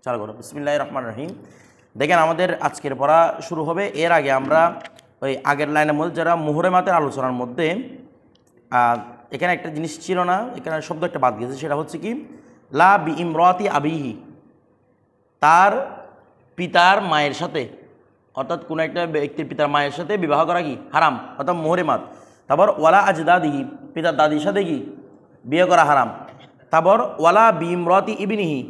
চালু করো। বিসমিল্লাহির রহমানির রহিম। দেখেন আমাদের আজকের পড়া শুরু হবে। এর আগে আমরা ওই আগের লাইনের মধ্যে যারা মুহরমাতের আলোচনার মধ্যে এখানে একটা জিনিস ছিল না, এখানে শব্দ একটা বাদ গেছে, সেটা হচ্ছে কি লা বি ইমরাতি আবিহি, তার পিতার মায়ের সাথে, অর্থাৎ কোনো একটা ব্যক্তির পিতার মায়ের সাথে বিবাহ করা কি হারাম, অর্থাৎ মুহরমাত। তারপর ওয়ালা আজদাদিহি, পিতার দাদির সাথে কি বিয়ে করা হারাম। তারপর ওয়ালা বি ইমরাতি ইবনিহি,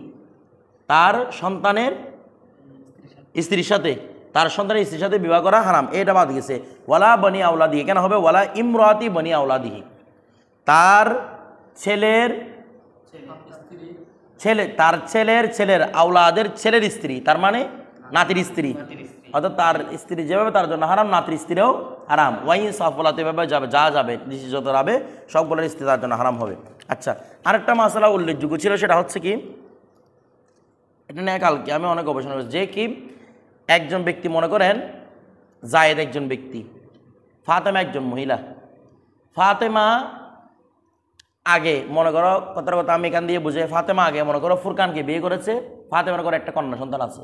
তার সন্তানের স্ত্রীর সাথে, তার সন্তানের স্ত্রীর সাথে বিবাহ করা হারাম, এটা বাদ গেছে। ওয়ালা বনি আউলাদিহি, কেন হবে ওয়ালা ইমরাতি বনি আউলাদিহি, তার ছেলের তার ছেলের আউলাদের ছেলের স্ত্রী, তার মানে নাতির স্ত্রী, অর্থাৎ তার স্ত্রী যেভাবে তার জন্য হারাম, নাতির স্ত্রীও হারাম। ওয়াইন সাফলাতে এভাবে যাবে, যা যাবে যত যাবে সবগুলোর স্ত্রী তার জন্য হারাম হবে। আচ্ছা, আরেকটা মাসালা উল্লেখযোগ্য ছিল, সেটা হচ্ছে কি, এটা নিয়ে কালকে আমি অনেক গবেষণা করেছি, যে কি একজন ব্যক্তি, মনে করেন জায়েদ একজন ব্যক্তি, ফাতেমা একজন মহিলা। ফাতেমা আগে, মনে করো কথার কথা আমি এখান দিয়ে বুঝে, ফাতেমা আগে মনে করো ফুরকানকে বিয়ে করেছে, ফাতেমার করে একটা কন্যা সন্তান আছে।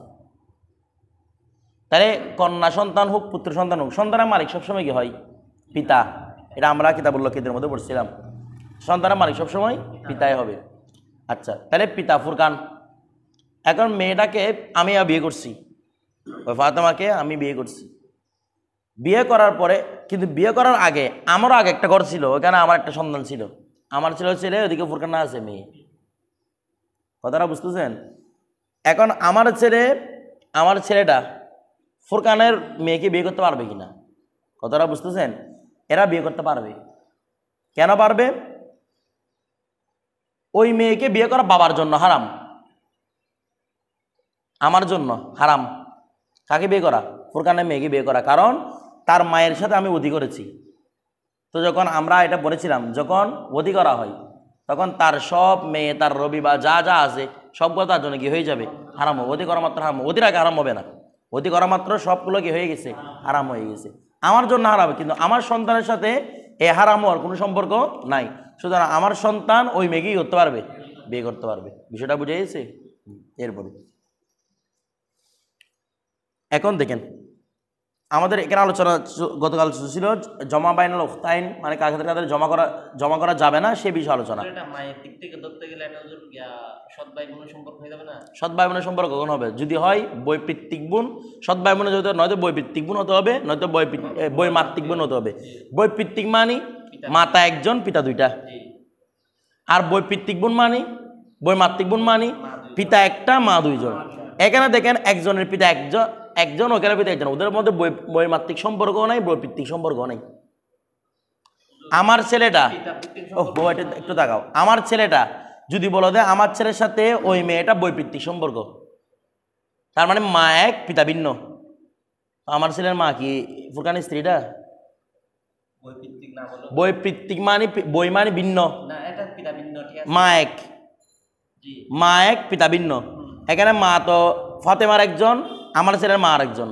তাহলে কন্যা সন্তান হোক পুত্র সন্তান হোক, সন্তানের মালিক সবসময় কি হয়? পিতা। এটা আমরা কিতাবুল লকিদের মধ্যে পড়ছিলাম, সন্তানের মালিক সবসময় পিতাই হবে। আচ্ছা, তাহলে পিতা ফুরকান, এখন মেয়েটাকে আমি বিয়ে করছি, ওই ফাতেমাকে আমি বিয়ে করছি। বিয়ে করার পরে, কিন্তু বিয়ে করার আগে আমারও আগে একটা ঘর ছিল, ওইখানে আমার একটা সন্তান ছিল, আমার ছেলে, ওদিকে ফুরকান না আছে মেয়ে। কথাটা বুঝতেছেন? এখন আমার ছেলেটা ফুরকানের মেয়েকে বিয়ে করতে পারবে কিনা, কথাটা বুঝতেছেন? এরা বিয়ে করতে পারবে। কেন পারবে? ওই মেয়েকে বিয়ে করা বাবার জন্য হারাম, আমার জন্য হারাম। কাকে বিয়ে করা? ফুরকানের মেয়েকে বিয়ে করা, কারণ তার মায়ের সাথে আমি ওদি করেছি। তো যখন আমরা এটা বলেছিলাম, যখন ওদি করা হয় তখন তার সব মেয়ে, তার রবি বা যা যা আছে সবগুলো তার জন্য কি হয়ে যাবে? হারাম হবে। ওদি করা মাত্র হারাম, ওদির আগে হারাম হবে না, ওদি করা মাত্র সবগুলো কি হয়ে গেছে? হারাম হয়ে গেছে। আমার জন্য হারাম, কিন্তু আমার সন্তানের সাথে এ হারাম হওয়ার কোনো সম্পর্ক নাই। সুতরাং আমার সন্তান ওই মেয়েকেই করতে পারবে, বিয়ে করতে পারবে। বিষয়টা বুঝে গেছে? এরপরে এখন দেখেন, আমাদের এখানে আলোচনা গতকাল ছিল জমা বাইনাল উখতাইন, মানে কাদের কাদের জমা করা যাবে না সে বিষয়ে আলোচনা। সৎ ভাই বোনের সম্পর্ক কখন হবে? যদি হয় বৈপিত্তিক বোন, সৎ ভাই বোনের যদি নয়তো বৈপিত্তিক বোন হতে হবে, নয়তো বৈমাত্রিক বোন হতে হবে। বৈপিত্তিক মানি মাতা একজন পিতা দুইটা, আর বৈপিত্তিক বোন মানি, বৈমাত্রিক বোন মানি পিতা একটা মা দুইজন। এখানে দেখেন একজনের পিতা একজন, ওখানে পিতা একজন, ওদের মধ্যে বৈমাত্রিক সম্পর্কও নাই, বৈপিত্তিক সম্পর্কও নাই। আমার ছেলেটা, একটু তাকাও, আমার ছেলেটা যদি বলো যে আমার ছেলের সাথে ওই মেয়েটা বৈপিত্তিক সম্পর্ক, তার মানে মা এক পিতা ভিন্ন, আমার ছেলের মা কি ফুরকানের স্ত্রীটা? বৈপিত্তিক মানে বই মানে ভিন্ন, মা এক পিতা ভিন্ন। এখানে মা তো ফাতেমার একজন, আমার ছেলের মা আর একজন,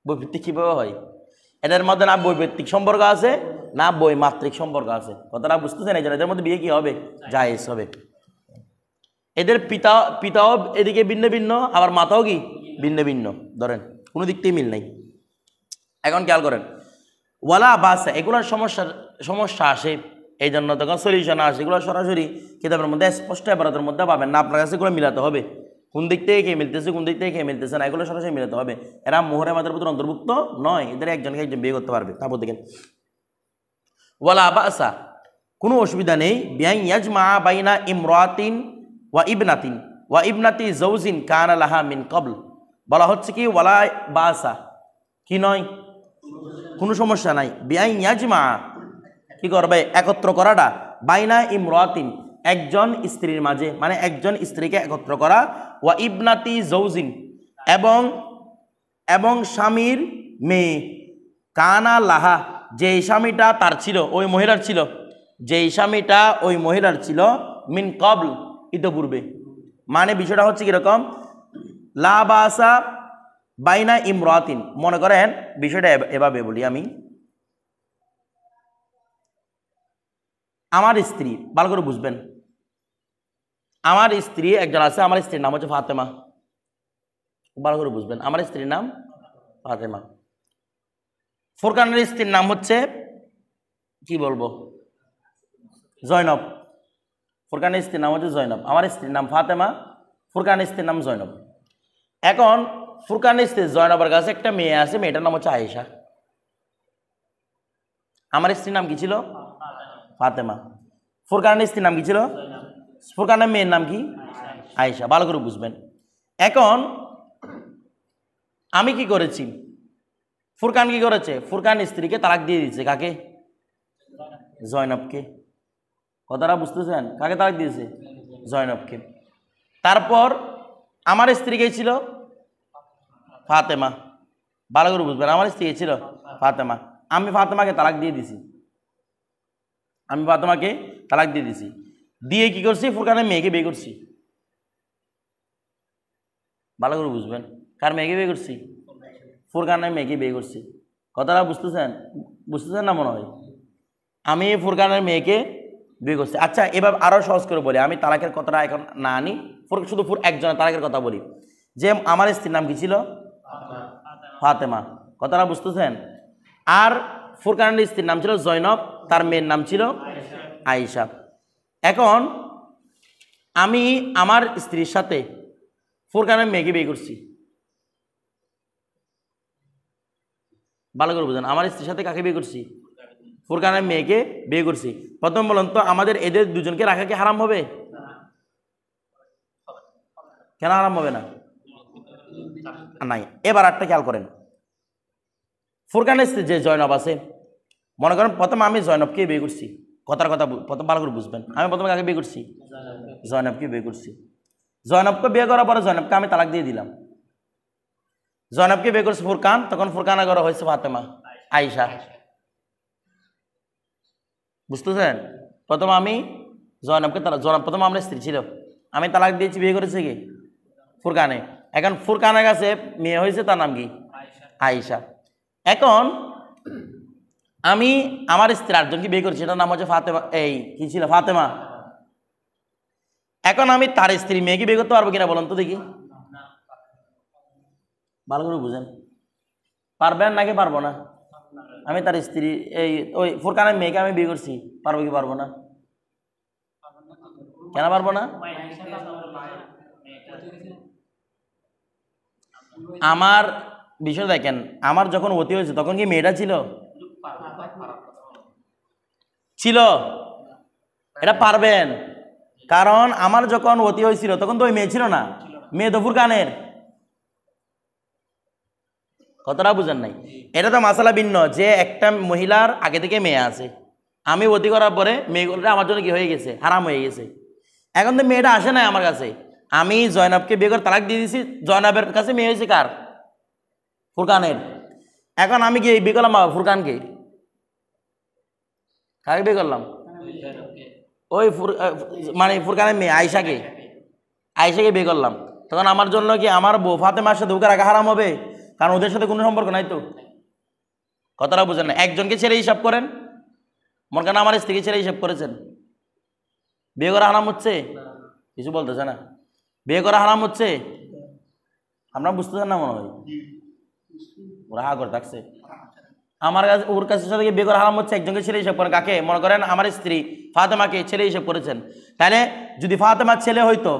বৈপিত্তিক কিভাবে হয়? এটার মধ্যে না বৈপিত্তিক সম্পর্ক আছে, না বৈমাত্রিক সম্পর্ক আছে। কথাটা বুঝতেছেন? এই জন্য এদের মধ্যে বিয়ে কি হবে? জায়েজ হবে। এদের পিতাও এদিকে ভিন্ন ভিন্ন, আবার মাতাও কি ভিন্ন ভিন্ন, ধরেন কোনো দিক থেকে মিল নাই। এখন খেয়াল করেন, ওয়ালা বাসা, এগুলোর সমস্যা আসে, এই জন্য তখন সলিউশন আসে, এগুলো সরাসরি কিতাবের মধ্যে স্পষ্ট এবারতের মধ্যে পাবেন না, আপনার কাছে এগুলো মিলাতে হবে, কোন দিক থেকে কে মিলতেছে, কোন দিক থেকে কে মিলতেছে না, এগুলো সরাসরি মিলাতে হবে। এরা মুহরমাতের ভিতরে অন্তর্ভুক্ত নয়, এদের একজনকে একজন বিয়ে করতে পারবে। তারপর দেখেন ওয়ালা বাসা, কোনো অসুবিধা নেই, বিআন ইয়াজমা বাইনা ইমরাতিন ওয়া ইবনাতি জাওজিন কানা লাহা মিন ক্বাবল। বলা হচ্ছে কি ওয়ালা বাসা, কি নয়, কোনো সমস্যা নাই, বিআন ইয়াজমা, কি করবে? একত্র করাটা, বাইনা ইমরাতিন, একজন স্ত্রীর মাঝে, মানে একজন স্ত্রীকে একত্র করা, ওয়া ইবনাতি জাওজিন, এবং স্বামীর মেয়ে, কানা লাহা, যেই স্বামীটা তার ছিল, ওই মহিলার ছিল, যেই স্বামীটা ওই মহিলার ছিল, মিন ক্বাবল, ইতপূর্বে। মানে বিষয়টা হচ্ছে কিরকম, লা বাসা বাইনা ইমরাতিন, মনে করেন বিষয়টা এভাবে বলি আমি, আমার স্ত্রী, ভালো করে বুঝবেন, আমার স্ত্রী একজন আছে, আমার স্ত্রীর নাম হচ্ছে ফাতেমা। ভালো করে বুঝবেন, আমার স্ত্রীর নাম ফাতেমা। ফুরকানের স্ত্রীর নাম হচ্ছে কি বলবো, জয়নব। ফুরকানের স্ত্রীর নাম হচ্ছে জয়নব, আমার স্ত্রীর নাম ফাতেমা, ফুরকানের স্ত্রীর নাম জয়নব। এখন ফুরকানের স্ত্রী জয়নবের কাছে একটা মেয়ে আছে, মেয়েটার নাম হচ্ছে আয়েশা। আমার স্ত্রীর নাম কি ছিল? ফাতেমা। ফুরকানের স্ত্রীর নাম কি ছিল? ফুরকানের মেয়ের নাম কি? আয়েশা। ভালো করে বুঝবেন। এখন আমি কি করেছি, ফুরকান কি করেছে, ফুরকান স্ত্রীকে তালাক দিয়ে দিচ্ছে। কাকে? জয়নবকে। কথাটা বুঝতেছেন? কাকে তালাক দিয়েছে? জয়নবকে। তারপর আমার স্ত্রী কে ছিল? ফাতেমা। ভালো করে বুঝবেন, আমার স্ত্রী ছিল ফাতেমা। আমি ফাতেমাকে তালাক দিয়ে দিছি, আমি ফাতেমাকে তালাক দিয়ে দিছি। দিয়ে কি করছি, ফুরকানের মেয়েকে বিয়ে করছি। ভালো করে বুঝবেন, কার মেয়েকে বিয়ে করছি? ফুরকানের মেয়েকে বিয়ে করছি। কথাটা বুঝতেছেন? বুঝতেছেন না মনে হয়? আমি ফুরকানের মেয়েকে বিয়ে করছি। আচ্ছা, এবার আরো সহজ করে বলি, আমি তালাকের কথাটা এখন না আনি, শুধু একজনের তালাকের কথা বলি। যে আমার স্ত্রীর নাম কি ছিল? ফাতেমা। কথাটা বুঝতেছেন? আর ফুরকানের স্ত্রীর নাম ছিল জয়নব, তার মেয়ের নাম ছিল আয়েশা। এখন আমি আমার স্ত্রীর সাথে ফুরকানের মেয়েকে বিয়ে করছি। ভালো করে বুঝেন, আমার স্ত্রীর সাথে কাকে বিয়ে করছি? ফুরকানের মেয়েকে বিয়ে করছি। প্রথম বলুন তো, আমাদের এদের দুজনকে রাখা কি হারাম হবে? কেন হারাম হবে না? নাই। এবার একটা খেয়াল করেন, ফুরকানের স্ত্রী যে জয়নব আছে, মনে করেন প্রথমে আমি জয়নবকে বিয়ে করছি। কথার কথা প্রথম ভালো করে বুঝবেন, আমি প্রথমে কাকে বিয়ে করছি? জয়নবকে বিয়ে করছি। জয়নবকে বিয়ে করার পরে জয়নবকে আমি তালাক দিয়ে দিলাম। জয়নবকে বিয়ে করছে ফুরকান, তখন ফুরকানের ঘরে হয়েছে ফাতেমা, আয়েশা। বুঝতেছেন? প্রথম আমি জয়নবকে প্রথম আমার স্ত্রী ছিল, আমি তালাক দিয়েছি, বিয়ে করেছে কি? ফুরকানে। এখন ফুরকানের কাছে মেয়ে হয়েছে, তার নাম কি? আয়েশা। এখন আমি আমার স্ত্রী আরেকজনকে বিয়ে করেছি, এটার নাম হচ্ছে ফাতেমা, এই কি ছিল? ফাতেমা। এখন আমি তার স্ত্রী মেয়েকে বিয়ে করতে পারবো কিনা বলুন তো দেখি? ভালো করে বুঝেন, পারবেন নাকি পারবো না? আমি তার স্ত্রী এই ওই ফুরকানের মেয়েকে আমি বিয়ে করছি, পারবো কি পারবো না? কেন পারবো না? আমার বিষয় দেখেন, আমার যখন অতি হয়েছে তখন কি মেয়েটা ছিল? ছিল। এটা পারবেন, কারণ আমার যখন অতি হয়েছিল তখন তো ওই মেয়ে ছিল না, মেয়ে তো ফুরকানের। কতটা বুঝেন নাই? এটা তো মাসালা ভিন্ন, যে একটা মহিলার আগে থেকে মেয়ে আছে, আমি অতি করার পরে মেয়েগুলোটা আমার জন্য কি হয়ে গেছে? হারাম হয়ে গেছে। এখন তো মেয়েটা আসে নাই আমার কাছে, আমি জয়নবকে বিয়ে করে তালাক দিয়ে দিয়েছি, জয়নবের কাছে মেয়ে হয়েছে কার? ফুরকানের। এখন আমি কি বিয়ে করলাম ফুরকানকে? কাকে বিয়ে করলাম? ওই মানে ফুরকানের মেয়ে আয়েশাকে। আয়েশাকে বিয়ে করলাম, তখন আমার জন্য কি আমার বউ ফাতেমার সাথে ওকে রাখা হারাম হবে? কারণ ওদের সাথে কোনো সম্পর্ক নাই তো। কথাটা বুঝেন না? একজনকে ছেড়ে হিসাব করেন, মনে করেন আমার স্ত্রীকে ছেড়ে হিসাব করেছেন, বিয়ে করা হারাম হচ্ছে? কিছু বলতেছে না। বিয়ে করা হারাম হচ্ছে? আপনারা বুঝতেছেন না মনে হয়? ওরা হা করে থাকছে। আমার কাছে ওর কাছে সাথে বিয়ে করা হারাম হচ্ছে, একজনকে ছেলে হিসাব করেন। কাকে? মনে করেন আমার স্ত্রী ফাতেমাকে ছেলে হিসাব করেছেন। তাহলে যদি ফাতেমার ছেলে হইতো,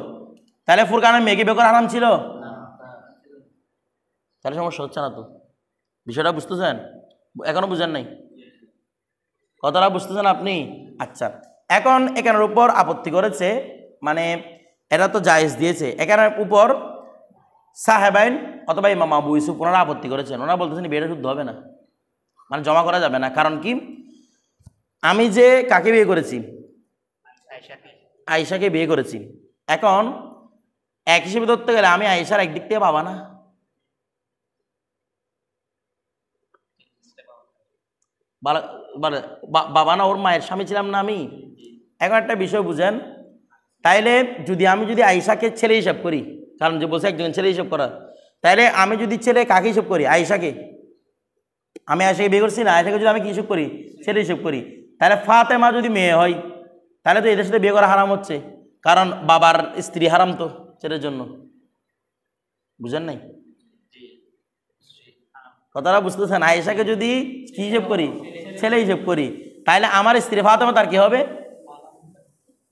তাহলে ফুরকানের মেয়েকে বিয়ে করা হারাম ছিল? তাহলে সমস্যা হচ্ছে না তো। বিষয়টা বুঝতেছেন? এখনো বুঝেন নাই? কথাটা বুঝতেছেন আপনি? আচ্ছা, এখন এখানের উপর আপত্তি করেছে, মানে এরা তো জায়েজ দিয়েছে, এখানের উপর সাহেবাইন অথবা ইমাম আবু ইউসুফ ওনারা আপত্তি করেছেন। ওনারা বলতেছেন বিয়েটা শুদ্ধ হবে না, মানে জমা করা যাবে না। কারণ কি? আমি যে কাকে বিয়ে করেছি? আয়েশাকে বিয়ে করেছি। এখন এক হিসেবে ধরতে গেলে আমি আয়েশার একদিক থেকে বাবা না? বাবা না, ওর মায়ের স্বামী ছিলাম না আমি? এখন একটা বিষয় বুঝেন, তাইলে আমি যদি আয়েশাকে ছেলে হিসাব করি, কারণ যে বলছে একজন ছেলে হিসাব করা, তাইলে আমি যদি ছেলে কাকে হিসাব করি? আয়েশাকে। আমি আয়েশাকে বিয়ে করছি না, আয়েশাকে যদি আমি কি হিসাব করি? ছেলে হিসাব করি, তাহলে ফাতেমা যদি মেয়ে হয়, তাহলে তো এদের সাথে বিয়ে করা হারাম হচ্ছে। কারণ বাবার স্ত্রী হারাম তো ছেলের জন্য, বুঝেন নাই কথাটা? বুঝতেছেন? আয়েশাকে যদি কি হিসেব করি, ছেলে হিসেব করি, তাহলে আমার স্ত্রী ফাতেমা তার কি হবে?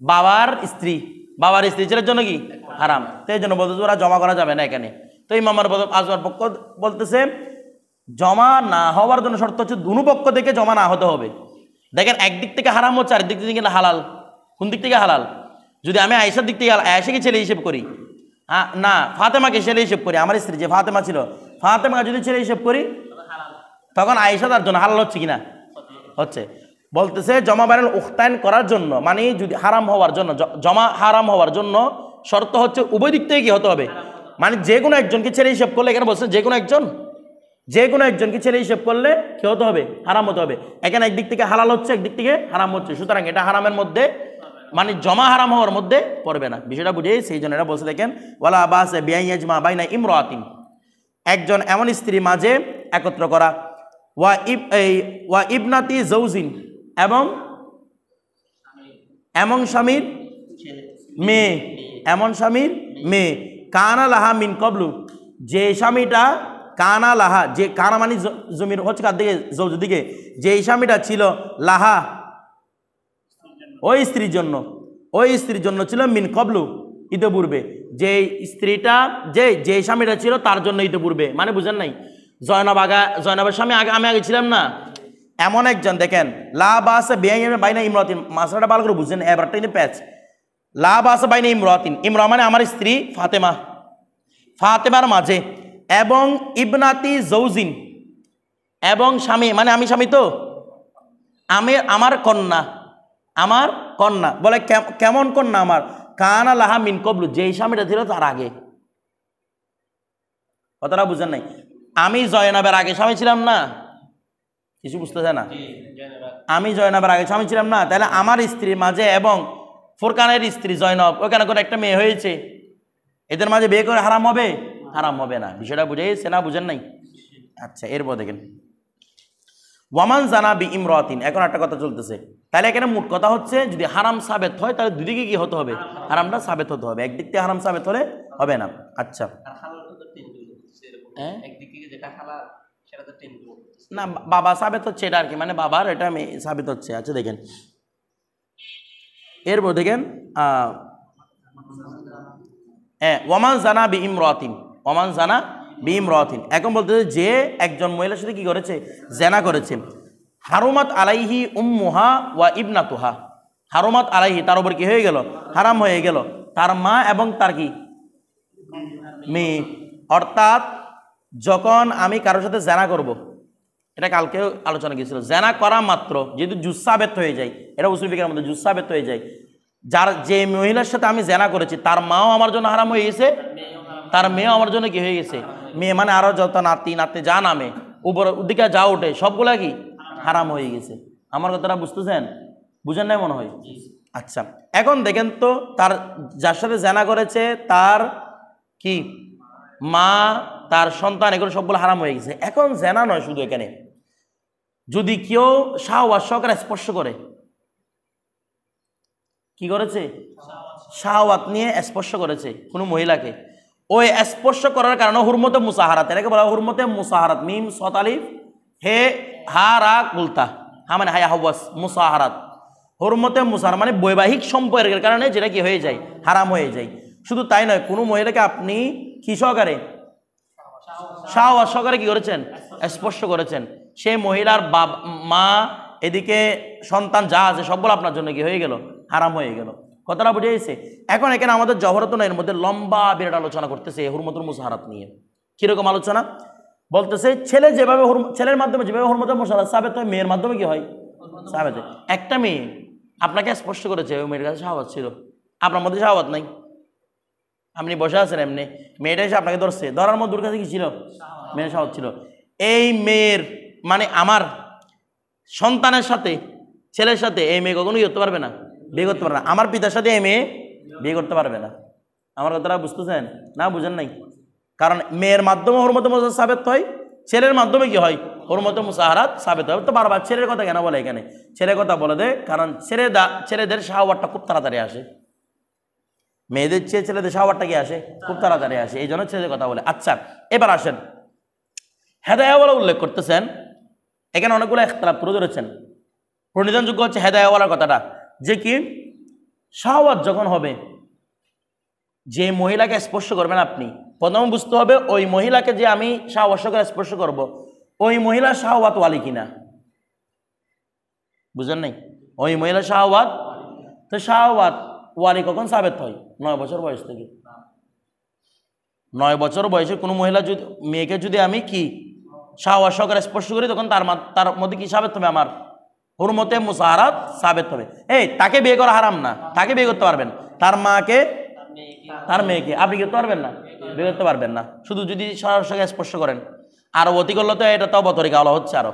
বাবার স্ত্রী। বাবার স্ত্রী ছেলের জন্য কি হারাম, তো এই জন্য বলতেছে ওরা জমা করা যাবে না এখানে। তো ইমাম আজমার পক্ষ বলতেছে জমা না হওয়ার জন্য শর্ত হচ্ছে দুনো পক্ষ থেকে জমা না হতে হবে। দেখেন একদিক থেকে হারাম হচ্ছে, আরেক দিক থেকে কিন্তু হালাল। কোন দিক থেকে হালাল? যদি আমি আয়েশার দিক থেকে আয়েশাকে ছেলে হিসেব করি, না ফাতেমাকে ছেলে হিসেব করি, আমার স্ত্রী যে ফাতেমা ছিল, ফাতেমাকে যদি ছেলে হিসেব করি, তখন আয়েশা তার জন্য হালাল হচ্ছে কিনা? হচ্ছে। বলতেছে জমা বাইনাল উখতাইন করার জন্য, মানে যদি হারাম হওয়ার জন্য, জমা হারাম হওয়ার জন্য শর্ত হচ্ছে উভয় দিক থেকে কি হতে হবে, মানে যে কোনো একজনকে ছেলে হিসেব করলে, এখানে বলছে যে কোনো একজনকে ছেলে হিসেব করলে কি হতে হবে? হারাম হতে হবে। এখানে একদিক থেকে হালাল হচ্ছে, একদিক থেকে হারাম হচ্ছে, সুতরাং এটা হারামের মধ্যে, মানে জমা হারাম হওয়ার মধ্যে পড়বে না। বিষয়টা বুঝে সেই জন্য এটা বলছে। দেখেন ওয়ালা বাসে বিআইয়াজমা বাইনা ইমরাতিন, একজন এমন স্ত্রী মাঝে একত্র করা, ওয়া ইবনাতি জৌজিন, এবং এমন স্বামীর মেয়ে, এমন স্বামীর মেয়ে, কানা লাহা মিন কবলু, যে স্বামীটা কানা লাহা, যে কানা মানে জমির হচ্ছে কার দিকে? জৌজের দিকে। যে স্বামীটা ছিল লাহা ওই স্ত্রীর জন্য ছিল মিন কবলু ইতিপূর্বে, যে স্ত্রীটা যে স্বামীটা ছিল তার জন্য ইতিপূর্বে, মানে বুঝেন নাই? জয়নবের স্বামী আমি আগে ছিলাম না, এমন একজন। দেখেন লা বাসা বাইনা ইমরাতিন, মাসলাটা ভালো করে বুঝছেন, এবারটা কিন্তু প্যাচ। লা বাসা বাইনা ইমরাতিন, ইমরা মানে আমার স্ত্রী ফাতেমার মাঝে, এবং ইবনাতি জৌজিন, এবং স্বামী মানে আমি স্বামী তো, আমার কন্যা বলে কেমন কন্যা? আমার কানা লাহা মিন কবলু, যেই স্বামীটা ছিল তার আগে। কথাটা বুঝেন নাই? আমি জয়নাবের আগে স্বামী ছিলাম না, কিছু বুঝতেছে না? আমি জয়নাবের আগে স্বামী ছিলাম না, তাহলে আমার স্ত্রীর মাঝে এবং ফোরকানের স্ত্রী জয়নব, ওখানে করে একটা মেয়ে হয়েছে, এদের মাঝে বিয়ে করে হারাম হবে? হারাম হবে না। বিষয়টা বুঝেছে না? বুঝেন নাই? আচ্ছা, এরপর দেখেন ওয়ামান জানা বি ইমরাতিন, এখন একটা কথা চলতেছে। তাহলে এখানে মোট কথা হচ্ছে যদি হারাম সাবেত হয় তাহলে দুদিকে কি হতে হবে? হারামটা সাবেত হতে হবে, একদিক থেকে হারাম সাবেত হলে হবে না। আচ্ছা, না বাবা সাবেত হচ্ছে এটা আর কি, মানে বাবার এটা সাবেত হচ্ছে। আচ্ছা দেখেন এরপর দেখেন ওয়ামান জানা বি ইমরাতিন, ওয়ামান জানা বি ইমরাতিন, এখন বলতেছে যে একজন মহিলার সাথে কি করেছে? জেনা করেছে। হারুমাত আলাইহি উম্মুহা ওয়া ইবনাতুহা, হারুমাত আলাইহি তার উপর কি হয়ে গেল? হারাম হয়ে গেল তার মা এবং তার কি মেয়ে। অর্থাৎ যখন আমি কারোর সাথে জেনা করব, এটা কালকেও আলোচনা গিয়েছিল, জেনা করা মাত্র যেহেতু জুসাবেত হয়ে যায়, এটা উসুল ফিকের মধ্যে জুসাবেত হয়ে যায়, যে মহিলার সাথে আমি জেনা করেছি তার মাও আমার জন্য হারাম হয়ে গেছে, তার মেয়েও আমার জন্য কি হয়ে গেছে? মেয়ে মানে আরো যত নাতি যা নামে উপর দিকে যা ওঠে সবগুলা কি হারাম হয়ে গেছে। আমার কথাটা বুঝতেছেন? বুঝেন নাই মনে হয়? আচ্ছা, এখন দেখেন তো তার যার সাথে জেনা করেছে তার কি মা, তার সন্তান, এগুলো সবগুলো হারাম হয়ে গেছে। এখন জেনা নয় শুধু, এখানে যদি কেউ শাহওয়াত সহকারে স্পর্শ করে, কি করেছে? শাহওয়াত নিয়ে স্পর্শ করেছে কোনো মহিলাকে, ওই স্পর্শ করার কারণে হুরমতে মুসাহারাত, এটাকে বলা হয় হুরমতে মুসাহারাত, মিম সত আলিফ হে হা রা গুলতা, হা মানে হায়া হাওয়াস, মুসাহারাত হুরমতে মুসাহার মানে বৈবাহিক সম্পর্কের কারণে যেটা কি হয়ে যায়? হারাম হয়ে যায়। শুধু তাই নয়, কোনো মহিলাকে আপনি কি সহকারে? শাহওয়াত সহকারে কি করেছেন? স্পর্শ করেছেন, সেই মহিলার মা এদিকে সন্তান যা আছে সবগুলো আপনার জন্য কি হয়ে গেল? হারাম হয়ে গেল। কথাটা বুঝে গেছে? এখন এখানে আমাদের জহরতুন এর মধ্যে লম্বা বিরাট আলোচনা করতেছে হুরমতুল মুসাহারাত নিয়ে। কিরকম আলোচনা? বলতেছে ছেলে যেভাবে ছেলের মাধ্যমে যেভাবে হুরমতুল মুসাহারাত সাবেত হয়, মেয়ের মাধ্যমে কি হয়? সাবেত হয়। একটা মেয়ে আপনাকে স্পর্শ করেছে, ওই মেয়ের কাছে শাহওয়াত ছিল, আপনার মধ্যে শাহওয়াত নাই, আপনি বসে আছেন এমনি, মেয়েটা এসে আপনাকে ধরছে, ধরার মধ্যে ওর কাছে কি ছিল? মেয়ের শাহওয়াত ছিল। এই মেয়ের মানে আমার সন্তানের সাথে, ছেলের সাথে এই মেয়ে কখনোই করতে পারবে না, বিয়ে করতে পারবে না। আমার পিতার সাথে এই মেয়ে বিয়ে করতে পারবে না। আমার কথাটা বুঝতেছেন না? বুঝেন নাই? কারণ মেয়ের মাধ্যমে হুরমতে মুসাহারাত সাবেত হয়, ছেলের মাধ্যমে কি হয়? হুরমতে মুসাহারাত সাবেত হয়। তো বারবার ছেলের কথা কেন বলে? এখানে ছেলের কথা বলে দেয় কারণ ছেলেদের শাহওয়াতটা খুব তাড়াতাড়ি আসে। মেয়েদের চেয়ে ছেলেদের শাওয়ারটা কি আসে খুব তাড়াতাড়ি আসে, এই জন্য ছেলেদের কথা বলে। আচ্ছা এবার আসেন, হেদায়াওয়ালা উল্লেখ করতেছেন, এখানে অনেকগুলো ইখতিলাফ তুলে ধরেছেন। প্রণিধানযোগ্য হচ্ছে হেদায়াওয়ালার কথাটা, যে কি শাওয়াত যখন হবে, যে মহিলাকে স্পর্শ করবেন আপনি, প্রথম বুঝতে হবে ওই মহিলাকে যে আমি শাওয়াত স্পর্শ করব, ওই মহিলা শাওয়াত ওয়ালি কিনা। বুঝেন নাই? ওই মহিলা শাওয়াত, তো শাওয়াত ওয়ালি কখন সাবেত হয়? 9 বছর বয়স থেকে। 9 বছর বয়সে কোনো মহিলা যদি, মেয়েকে যদি আমি কি শাওয়াত সহকারে স্পর্শ করি, তখন তার মধ্যে কি সাবেত হবে? আমার হুরমতে মুসাহারাত সাবেত হবে। এই তাকে বিয়ে করা হারাম না, তাকে বিয়ে করতে পারবেন, তার মাকে, তার মেয়েকে আপনি করতে পারবেন না, বিয়ে করতে পারবেন না, শুধু যদি সরাসরি স্পর্শ করেন। আর অতি করলে তো এটা তো অবতরিকা হলো হচ্ছে, আরো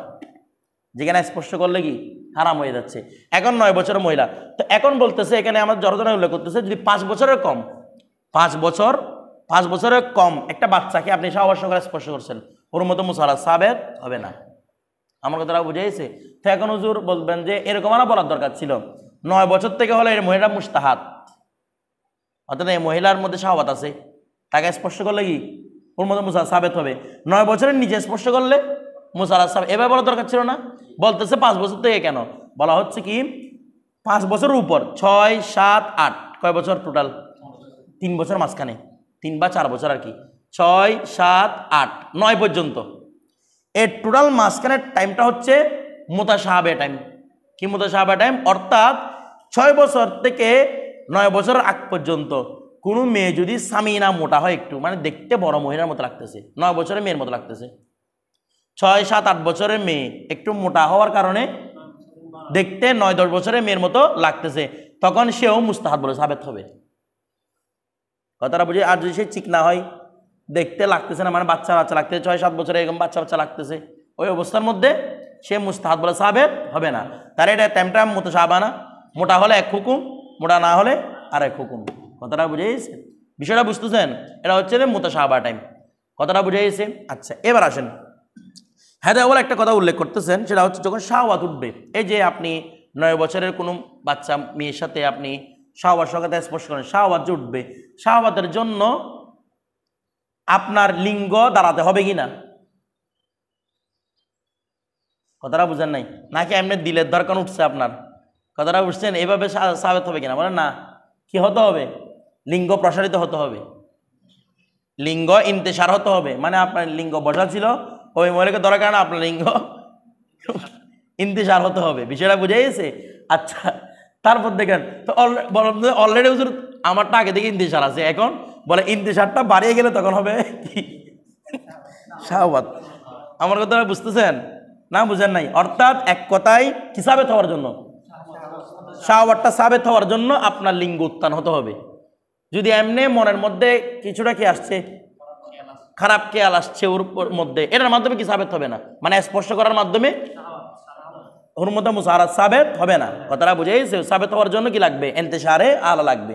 যেখানে স্পর্শ করলে কি হারাম হয়ে যাচ্ছে। এখন 9 বছরের মহিলা, তো এখন বলতেছে এখানে আমার জড়জনা উল্লেখ করতেছে, যদি 5 বছরের কম, 5 বছরের কম একটা বাচ্চাকে আপনি শাওয়াত সহকারে স্পর্শ করছেন, ওর মতো মুসাহারাত সাবেত হবে না। আমার কথাটা বুঝাইছে? তো এখন হুজুর বলবেন যে এরকম আর বলার দরকার ছিল, 9 বছর থেকে হলে এই মহিলা মুস্তাহাদ, অর্থাৎ এই মহিলার মধ্যে শাওয়াত আছে, তাকে স্পর্শ করলে কি ওর মতো মুসাহারাত সাবেত হবে। 9 বছরের নিচে স্পর্শ করলে মুসাহারাত সাবেত, এভাবে বলার দরকার ছিল না। বলতেছে 5 বছর থেকে, কেন বলা হচ্ছে কি 5 বছরের উপর, 6, 7, 8, কয় বছর টোটাল? 3 বছর মাঝখানে, 3 বা 4 বছর আর কি, 6, 7, 8, 9 পর্যন্ত, এর টোটাল মাঝখানের টাইমটা হচ্ছে মুতাশাবে টাইম। কি মুতাশাবে টাইম? অর্থাৎ 6 বছর থেকে 9 বছর আগ পর্যন্ত কোনো মেয়ে যদি সামিনা মোটা হয় একটু, মানে দেখতে বড় মহিলার মতো লাগতেছে, 9 বছরের মেয়ের মতো লাগতেছে, 6, 7, 8 বছরের মেয়ে একটু মোটা হওয়ার কারণে দেখতে 9, 10 বছরের মেয়ের মতো লাগতেছে, তখন সেও মুস্তাহাব বলে সাবেত হবে। কথাটা বুঝে? আর যদি সে চিকনা হয়, দেখতে লাগতেছে না, মানে বাচ্চা বাচ্চা লাগতেছে, 6, 7 বছরে এরকম বাচ্চা বাচ্চা লাগতেছে, ওই অবস্থার মধ্যে সে মুস্তাহাব বলে সাবেত হবে না। তার এটা টাইমটা মুতাশাবানা, মোটা হলে এক হুকুম, মোটা না হলে আর এক হুকুম। কথাটা বুঝে গেছে? বিষয়টা বুঝতেছেন? এটা হচ্ছে মুতাশাবা টাইম। কথাটা বুঝে গেছে? আচ্ছা এবার আসেন, হেদায়াওয়ালা একটা কথা উল্লেখ করতেছেন, সেটা হচ্ছে যখন শাওয়াত উঠবে, এই যে আপনি 9 বছরের কোনো বাচ্চা মেয়ের সাথে আপনি শাওয়াত সহকারে স্পর্শ করেন, শাওয়াত যে উঠবে, শাওয়াতের জন্য আপনার লিঙ্গ দাঁড়াতে হবে কি না? কথাটা বুঝেন নাই? নাকি এমনি দিলের দরকার উঠছে আপনার? কথাটা বুঝছেন? এভাবে সাবেত হবে কিনা? বলেন না, কি হতে হবে? লিঙ্গ প্রসারিত হতে হবে, লিঙ্গ ইন্তেশার হতে হবে, মানে আপনার লিঙ্গ বসা ছিল, ওই মহিলাকে দরকার কারণে আপনার লিঙ্গ ইন্তেশার হতে হবে। বিষয়টা বুঝে গেছে? আচ্ছা তারপর দেখেন তো অলরেডি হুজুর আমারটা আগে থেকে ইন্তেশার আছে, এখন বলে ইন্তেশারটা বাড়িয়ে গেলে তখন হবে কি শাওয়াত। আমার কথাটা বুঝতেছেন না? বুঝেন নাই? অর্থাৎ এক কথায় কি সাবেত হওয়ার জন্য, শাওয়াতটা সাবেত হওয়ার জন্য আপনার লিঙ্গ উত্থান হতে হবে। যদি এমনি মনের মধ্যে কিছুটা কি আসছে, খারাপ খেয়াল আসছে ওর মধ্যে, এটার মাধ্যমে কি সাবেত হবে না, মানে স্পর্শ করার মাধ্যমে হুরমতে মুসাহারাত সাবেত হবে না। কথাটা বুঝে গেছে? সাবেত হওয়ার জন্য কি লাগবে? ইন্তেশারে আলা লাগবে।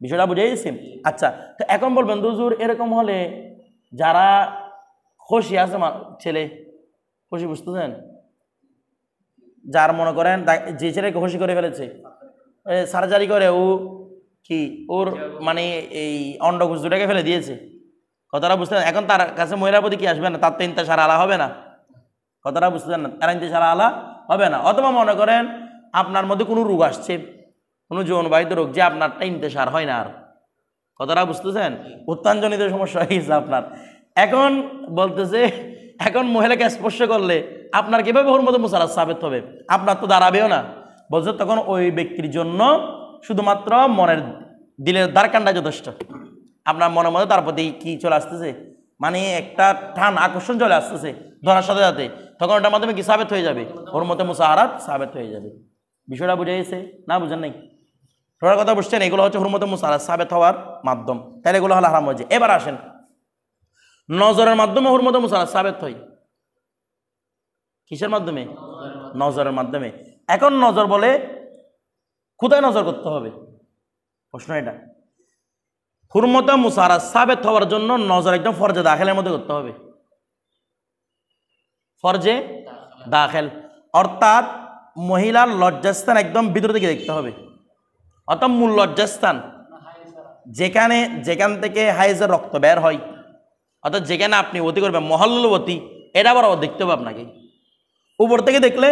বিষয়টা বুঝে গেছে? আচ্ছা তো এখন বলবেন হুজুর এরকম হলে যারা খুশি আছে ছেলে, খুশি বুঝতেছেন, যার মনে করেন যে ছেলেকে খুশি করে ফেলেছে, সার্জারি করে ও কি ওর মানে এই অন্ডকোষ দুটাকে ফেলে দিয়েছে, কথাটা বুঝতেছেন? এখন তার কাছে মহিলার প্রতি কি আসবে না? তার তো ইন্তেশার আলা হবে না। কথাটা বুঝতেছেন না? তার ইন্তেশার আলা হবে না। অথবা মনে করেন আপনার মধ্যে কোনো রোগ আসছে, কোনো যৌনবাহিত রোগ, যে আপনারটা ইন্তেশার হয় না আর। কথাটা বুঝতেছেন? উত্থানজনিত সমস্যা হয়ে গেছে আপনার। এখন বলতেছে এখন মহিলাকে স্পর্শ করলে আপনার কিভাবে ওর মতো মুসাহারাত সাবেত হবে? আপনার তো দাঁড়াবেও না। বলছে তখন ওই ব্যক্তির জন্য শুধুমাত্র মনের দিলের দ্বারকানটা যথেষ্ট। আপনার মনের মধ্যে তার প্রতি কি চলে আসতেছে, মানে একটা টান আকর্ষণ চলে আসতেছে ধরার সাথে সাথে, তখন ওটার মাধ্যমে কি সাবেত হয়ে যাবে? ওর মতো মুসাহারাত সাবেত হয়ে যাবে। বিষয়টা বুঝে গেছে না? বুঝেন নাই? সবার কথা বুঝছেন? এগুলো হচ্ছে হুরমতে মুসাহারাত সাবেত হওয়ার মাধ্যম, তাহলে এগুলো হলো হারাম হয়েছে। এবার আসেন, নজরের মাধ্যমে হুরমতে মুসাহারাত সাবেত হয়। কিসের মাধ্যমে? নজরের মাধ্যমে। এখন নজর বলে কোথায় নজর করতে হবে? প্রশ্ন এটা। হুরমতে মুসাহারাত সাবেত হওয়ার জন্য নজর একদম ফরজে দাখিলের মধ্যে করতে হবে, ফরজে দাখিল, অর্থাৎ মহিলার লজ্জাস্থান একদম ভিতর থেকে দেখতে হবে, অর্থাৎ মূল লজ্জাস্থান যেখান থেকে হাইজের রক্ত বের হয়, অর্থাৎ যেখানে আপনি অতি করবেন মহল্লবতী, এটা বরাবর দেখতে হবে আপনাকে। উপর থেকে দেখলে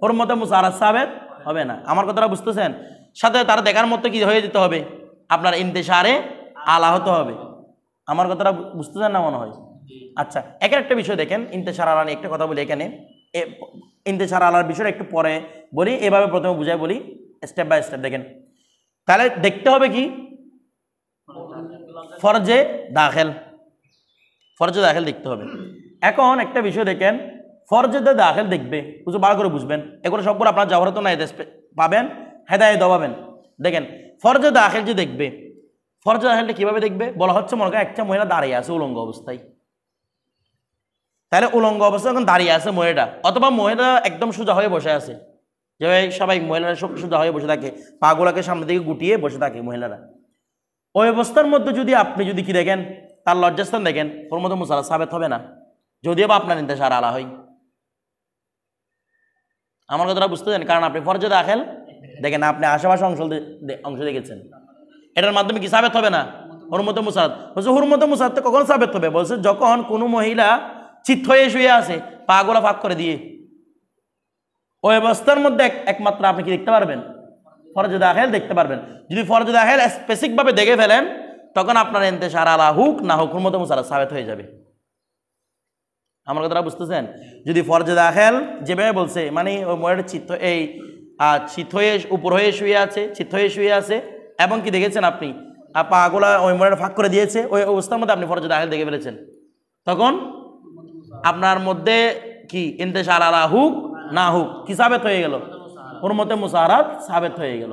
হুরমতে মুসারাত সাবেত হবে না। আমার কথাটা বুঝতেছেন? সাথে তারা দেখার মতো কি হয়ে যেতে হবে, আপনার ইন্তেশারে আলা হতে হবে। আমার কথাটা বুঝতেছেন না মনে হয়? আচ্ছা, একটা বিষয় দেখেন, ইন্তেশার আলা নিয়ে একটা কথা বলি এখানে। ইন্তেশার আলার বিষয়টা একটু পরে বলি, এভাবে প্রথমে বুঝাই বলি স্টেপ বাই স্টেপ। দেখেন, তাহলে দেখতে হবে কি ফরজে দাখিল, ফরজে দাখিল দেখতে হবে। এখন একটা বিষয় দেখেন, ফরজে দাখিল দেখবে, বুঝে ভালো করে বুঝবেন, এগুলো সবগুলো আপনার জওহরত না পাবেন, হেদায়েত পাবেন। দেখেন ফরজে দাখিল যে দেখবে, ফরজে দাখিলটা কিভাবে দেখবে? বলা হচ্ছে মনে করেন একটা মহিলা দাঁড়িয়ে আছে উলঙ্গ অবস্থায়, তাহলে উলঙ্গ অবস্থায় যখন দাঁড়িয়ে আছে মহিলাটা, অথবা মহিলা একদম সোজা হয়ে বসে আছে, যেভাবে সবাই মহিলারা সব সোজা হয়ে বসে থাকে, পাগুলাকে সামনে দিকে গুটিয়ে বসে থাকে মহিলারা, ওই অবস্থার মধ্যে যদি আপনি কি দেখেন, তার লজ্জাস্থান দেখেন, ওর মধ্যে মুসারাত সাবেত হবে না, যদিও বা আপনার ইন্তেশার আলা হয়। আমার কথাটা বুঝতেছেন? কারণ আপনি ফরজে দাখিল দেখেন, আপনি আশেপাশে অংশ দেখেছেন, এটার মাধ্যমে কি সাবেত হবে না? হুরমতে মুসারাত। বলছে হুরমতে মুসারাত কখন সাবেত হবে? বলছে যখন কোনো মহিলা চিত হয়ে শুয়ে আছে, পা গোলা ফাঁক করে দিয়ে, ওই অবস্থার মধ্যে একমাত্র আপনি কি দেখতে পারবেন? ফরজে দাখিল দেখতে পারবেন। যদি ফরজে দাখিল স্পেসিফিকভাবে দেখে ফেলেন, তখন আপনার ইন্তেশার আলা হুক না হুক হুরমতে মুসারাত সাবেত হয়ে যাবে। আমার কথাটা বুঝতেছেন? যদি ফরজে দাখিল যেভাবে বলছে, মানে ওই মহিলাটা চিত হয়ে উপর হয়ে শুয়ে আছে, চিত হয়ে শুয়ে আছে, এবং কি দেখেছেন আপনি পাগুলা ওই মহিলাটা ফাঁক করে দিয়েছে, ওই অবস্থার মধ্যে আপনি ফরজে দাখিল দেখে ফেলেছেন, তখন আপনার মধ্যে কি ইন্তেশার আলা হুক না হুক কি সাবেত হয়ে গেল? হুরমতে মুসারাত সাবেত হয়ে গেল।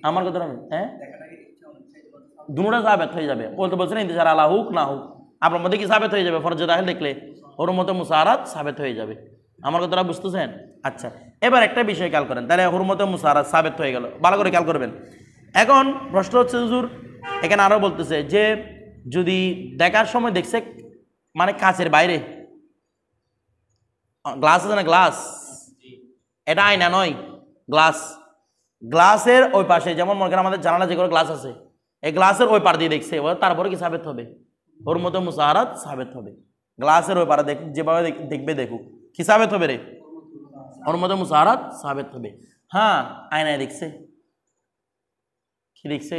আমার কথাটা দুটোটা সাবেত হয়ে যাবে। বলছেন ইন্তেশার আলা হুক না হুক, আপনার মধ্যে কি সাবেত হয়ে যাবে? ফরজে দাখিল দেখলে হুরমতে মুসারাত সাবেত হয়ে যাবে। আমার কথাটা বুঝতেছেন? আচ্ছা, এবার একটা বিষয় খেয়াল করেন, তাহলে হুরমতে মুসারাত সাবেত হয়ে গেল, ভালো করে খেয়াল করবেন। এখন প্রশ্ন হচ্ছে হুজুর, এখানে আরো বলতেছে যে যদি দেখার সময় দেখছে মানে কাচের বাইরে, গ্লাস আছে না, গ্লাস, এটা আয়না নয়, গ্লাস, গ্লাসের ওই পাশে, যেমন মনে করেন আমাদের জানালা যেগুলো গ্লাস আছে, এই গ্লাসের ওই পার দিয়ে দেখছে, তারপরে কি সাবেত হবে? হুরমতে মুসারাত সাবেত হবে। গ্লাসের ওই পারে যেভাবে দেখবে দেখুক, কি সাবেত হবে রে? হুরমতে মুসারাত সাবেত হবে। হ্যাঁ, আয়নায় দেখছে, কি দেখছে?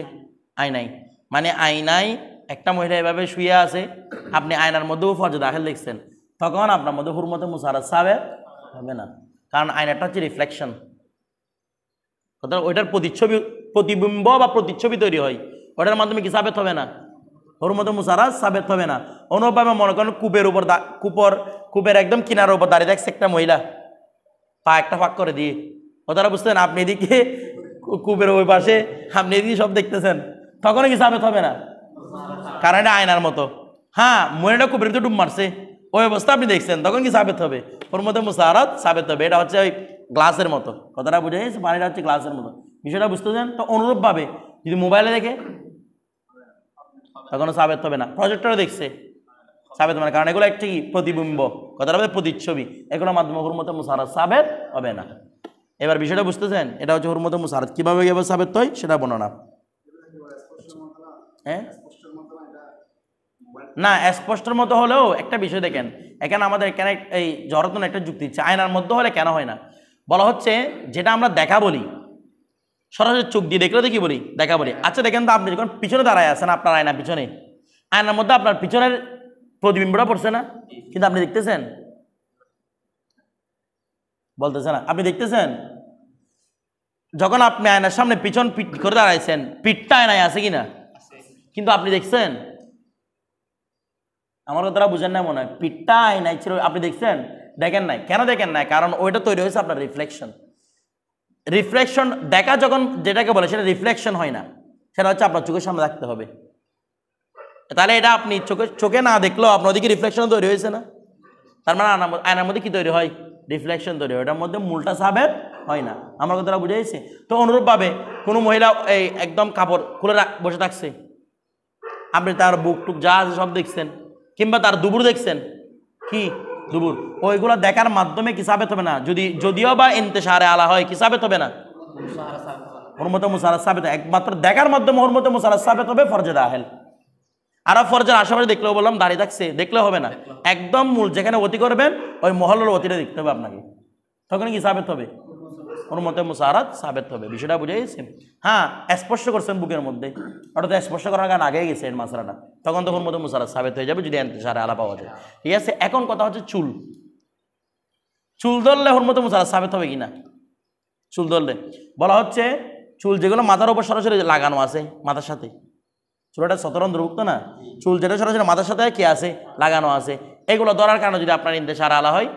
আয়নায়, মানে আয়নায় একটা মহিলা এভাবে শুয়ে আছে, আপনি আয়নার মধ্যেও ফরজে দাখিল দেখছেন, তখন আপনার মধ্যে হুরমতে মুসারাত সাবেত হবে না, কারণ আয়নাটা হচ্ছে রিফ্লেকশন, ওইটার প্রতিবিম্ব বা প্রতিচ্ছবি তৈরি হয়, ওটার মাধ্যমে কি সাবেত হবে না? হুরমতে মুসারাত সাবেত হবে না। অনুভাবে মনে করেন কূপের একদম কিনারের উপর দাঁড়িয়ে দেখছে একটা মহিলা, পা একটা ফাঁক করে দিয়ে, ওটারা বুঝতেন আপনি এদিকে কূপের ওই পাশে, আপনি এদিকে সব দেখতেছেন, তখনও কি সাবেত হবে না? কারণ এটা আয়নার মতো। হ্যাঁ, মহিলাটা কূপের ভিতরে ডুব মারছে, ওই অবস্থা আপনি দেখছেন, তখন কি সাবেত হবে? হুরমতে মুসারাত সাবেত হবে। এটা হচ্ছে ওই গ্লাসের মতো, কথাটা বুঝে গেছে? পানিটা হচ্ছে গ্লাসের মতো, বিষয়টা বুঝতেছেন? তো অনুরূপভাবে যদি মোবাইলে দেখে, তখনও সাবেত হবে না। প্রজেক্টরে দেখছে, সাবেত হবে না, কারণ এগুলো একটা কি প্রতিবিম্ব, কথাটা বলে প্রতিচ্ছবি, এগুলোর মাধ্যমে হুরমতে মুসারাত সাবেত হবে না। এবার বিষয়টা বুঝতেছেন? এটা হচ্ছে হুরমতে মুসারাত কিভাবে সাবেত হয় সেটা বর্ণনা। হ্যাঁ, না স্পষ্টের মতো হলেও একটা বিষয় দেখেন, এখানে আমাদের এখানে এই জড়তন একটা যুক্তি দিচ্ছে, আয়নার মধ্যে হলে কেন হয় না? বলা হচ্ছে যেটা আমরা দেখা বলি, সরাসরি চোখ দিয়ে দেখলে তো কি বলি? দেখা বলি। আচ্ছা দেখেন তো, আপনি যখন পিছনে দাঁড়ায় আছেন, আপনার আয়না পিছনে, আয়নার মধ্যে আপনার পিছনের প্রতিবিম্বটা পড়ছে না, কিন্তু আপনি দেখতেছেন? বলতেছে না, আপনি দেখতেছেন? যখন আপনি আয়নার সামনে পিছন পিঠ করে দাঁড়াইছেন, পিঠটা আয়নায় আছে কিনা, কিন্তু আপনি দেখছেন? আমার কথাটা বুঝেন না মনে হয়? পিঠটা আয়নায় ছিল, আপনি দেখছেন? দেখেন নাই। কেন দেখেন নাই? কারণ ওইটা তৈরি হয়েছে আপনার রিফ্লেকশন। রিফ্লেকশন দেখা যখন যেটাকে বলে, সেটা রিফ্লেকশন হয় না, সেটা হচ্ছে আপনার চোখের সামনে রাখতে হবে। তাহলে এটা আপনি চোখে না দেখলেও আপনার ওদিকে রিফ্লেকশন তৈরি হয়েছে না? তার মানে আয়নার মধ্যে কি তৈরি হয়? রিফ্লেকশন তৈরি হয়, ওটার মধ্যে মূলটা সাবেত হয় না। আমার কথাটা বুঝে গেছে? তো অনুরূপভাবে কোনো মহিলা এই একদম কাপড় খুলে বসে থাকছে, আপনি তার বুক টুক যা আছে সব দেখছেন, কিংবা তার দুবুর দেখছেন, কি দুবুর, ওইগুলো দেখার মাধ্যমে কি সাবেত হবে না? যদিও বা ইন্তেশারে আলা হয়, কি সাবেত হবে না? হুরমতে মুসারাত সাবেত একমাত্র দেখার মাধ্যমে হুরমতে মুসারাত সাবেত হবে ফরজে দাখিল। আর ফরজের আশেপাশে দেখলেও বললাম দাঁড়িয়ে থাকছে দেখলে হবে না, একদম মূল যেখানে অতি করবেন ওই মহলের অতিটা দেখতে হবে আপনাকে, তখন কি সাবেত হবে? হুরমতে মুসারাত সাবেত হবে। বিষয়টা বুঝে গেছেন? হ্যাঁ, স্পর্শ করছেন বুকের মধ্যে, ওটা তো স্পর্শ করার কারণে আগেই গেছে এর মাসরাটা, তখন তো হুরমতে মুসারাত সাবেত হয়ে যাবে যদি ইন্তেশারে আলা পাওয়া যায়। ঠিক আছে, এখন কথা হচ্ছে চুল। চুল ধরলে হুরমতে মুসারাত সাবেত হবে কিনা? চুল ধরলে বলা হচ্ছে চুল যেগুলো মাথার উপর সরাসরি লাগানো আছে মাথার সাথে, চুলটা সতরন্ধ্রভুক্ত না, চুল যেটা সরাসরি মাথার সাথে কি আছে লাগানো আছে, এগুলো ধরার কারণে যদি আপনার ইন্তেশারে আলা হয়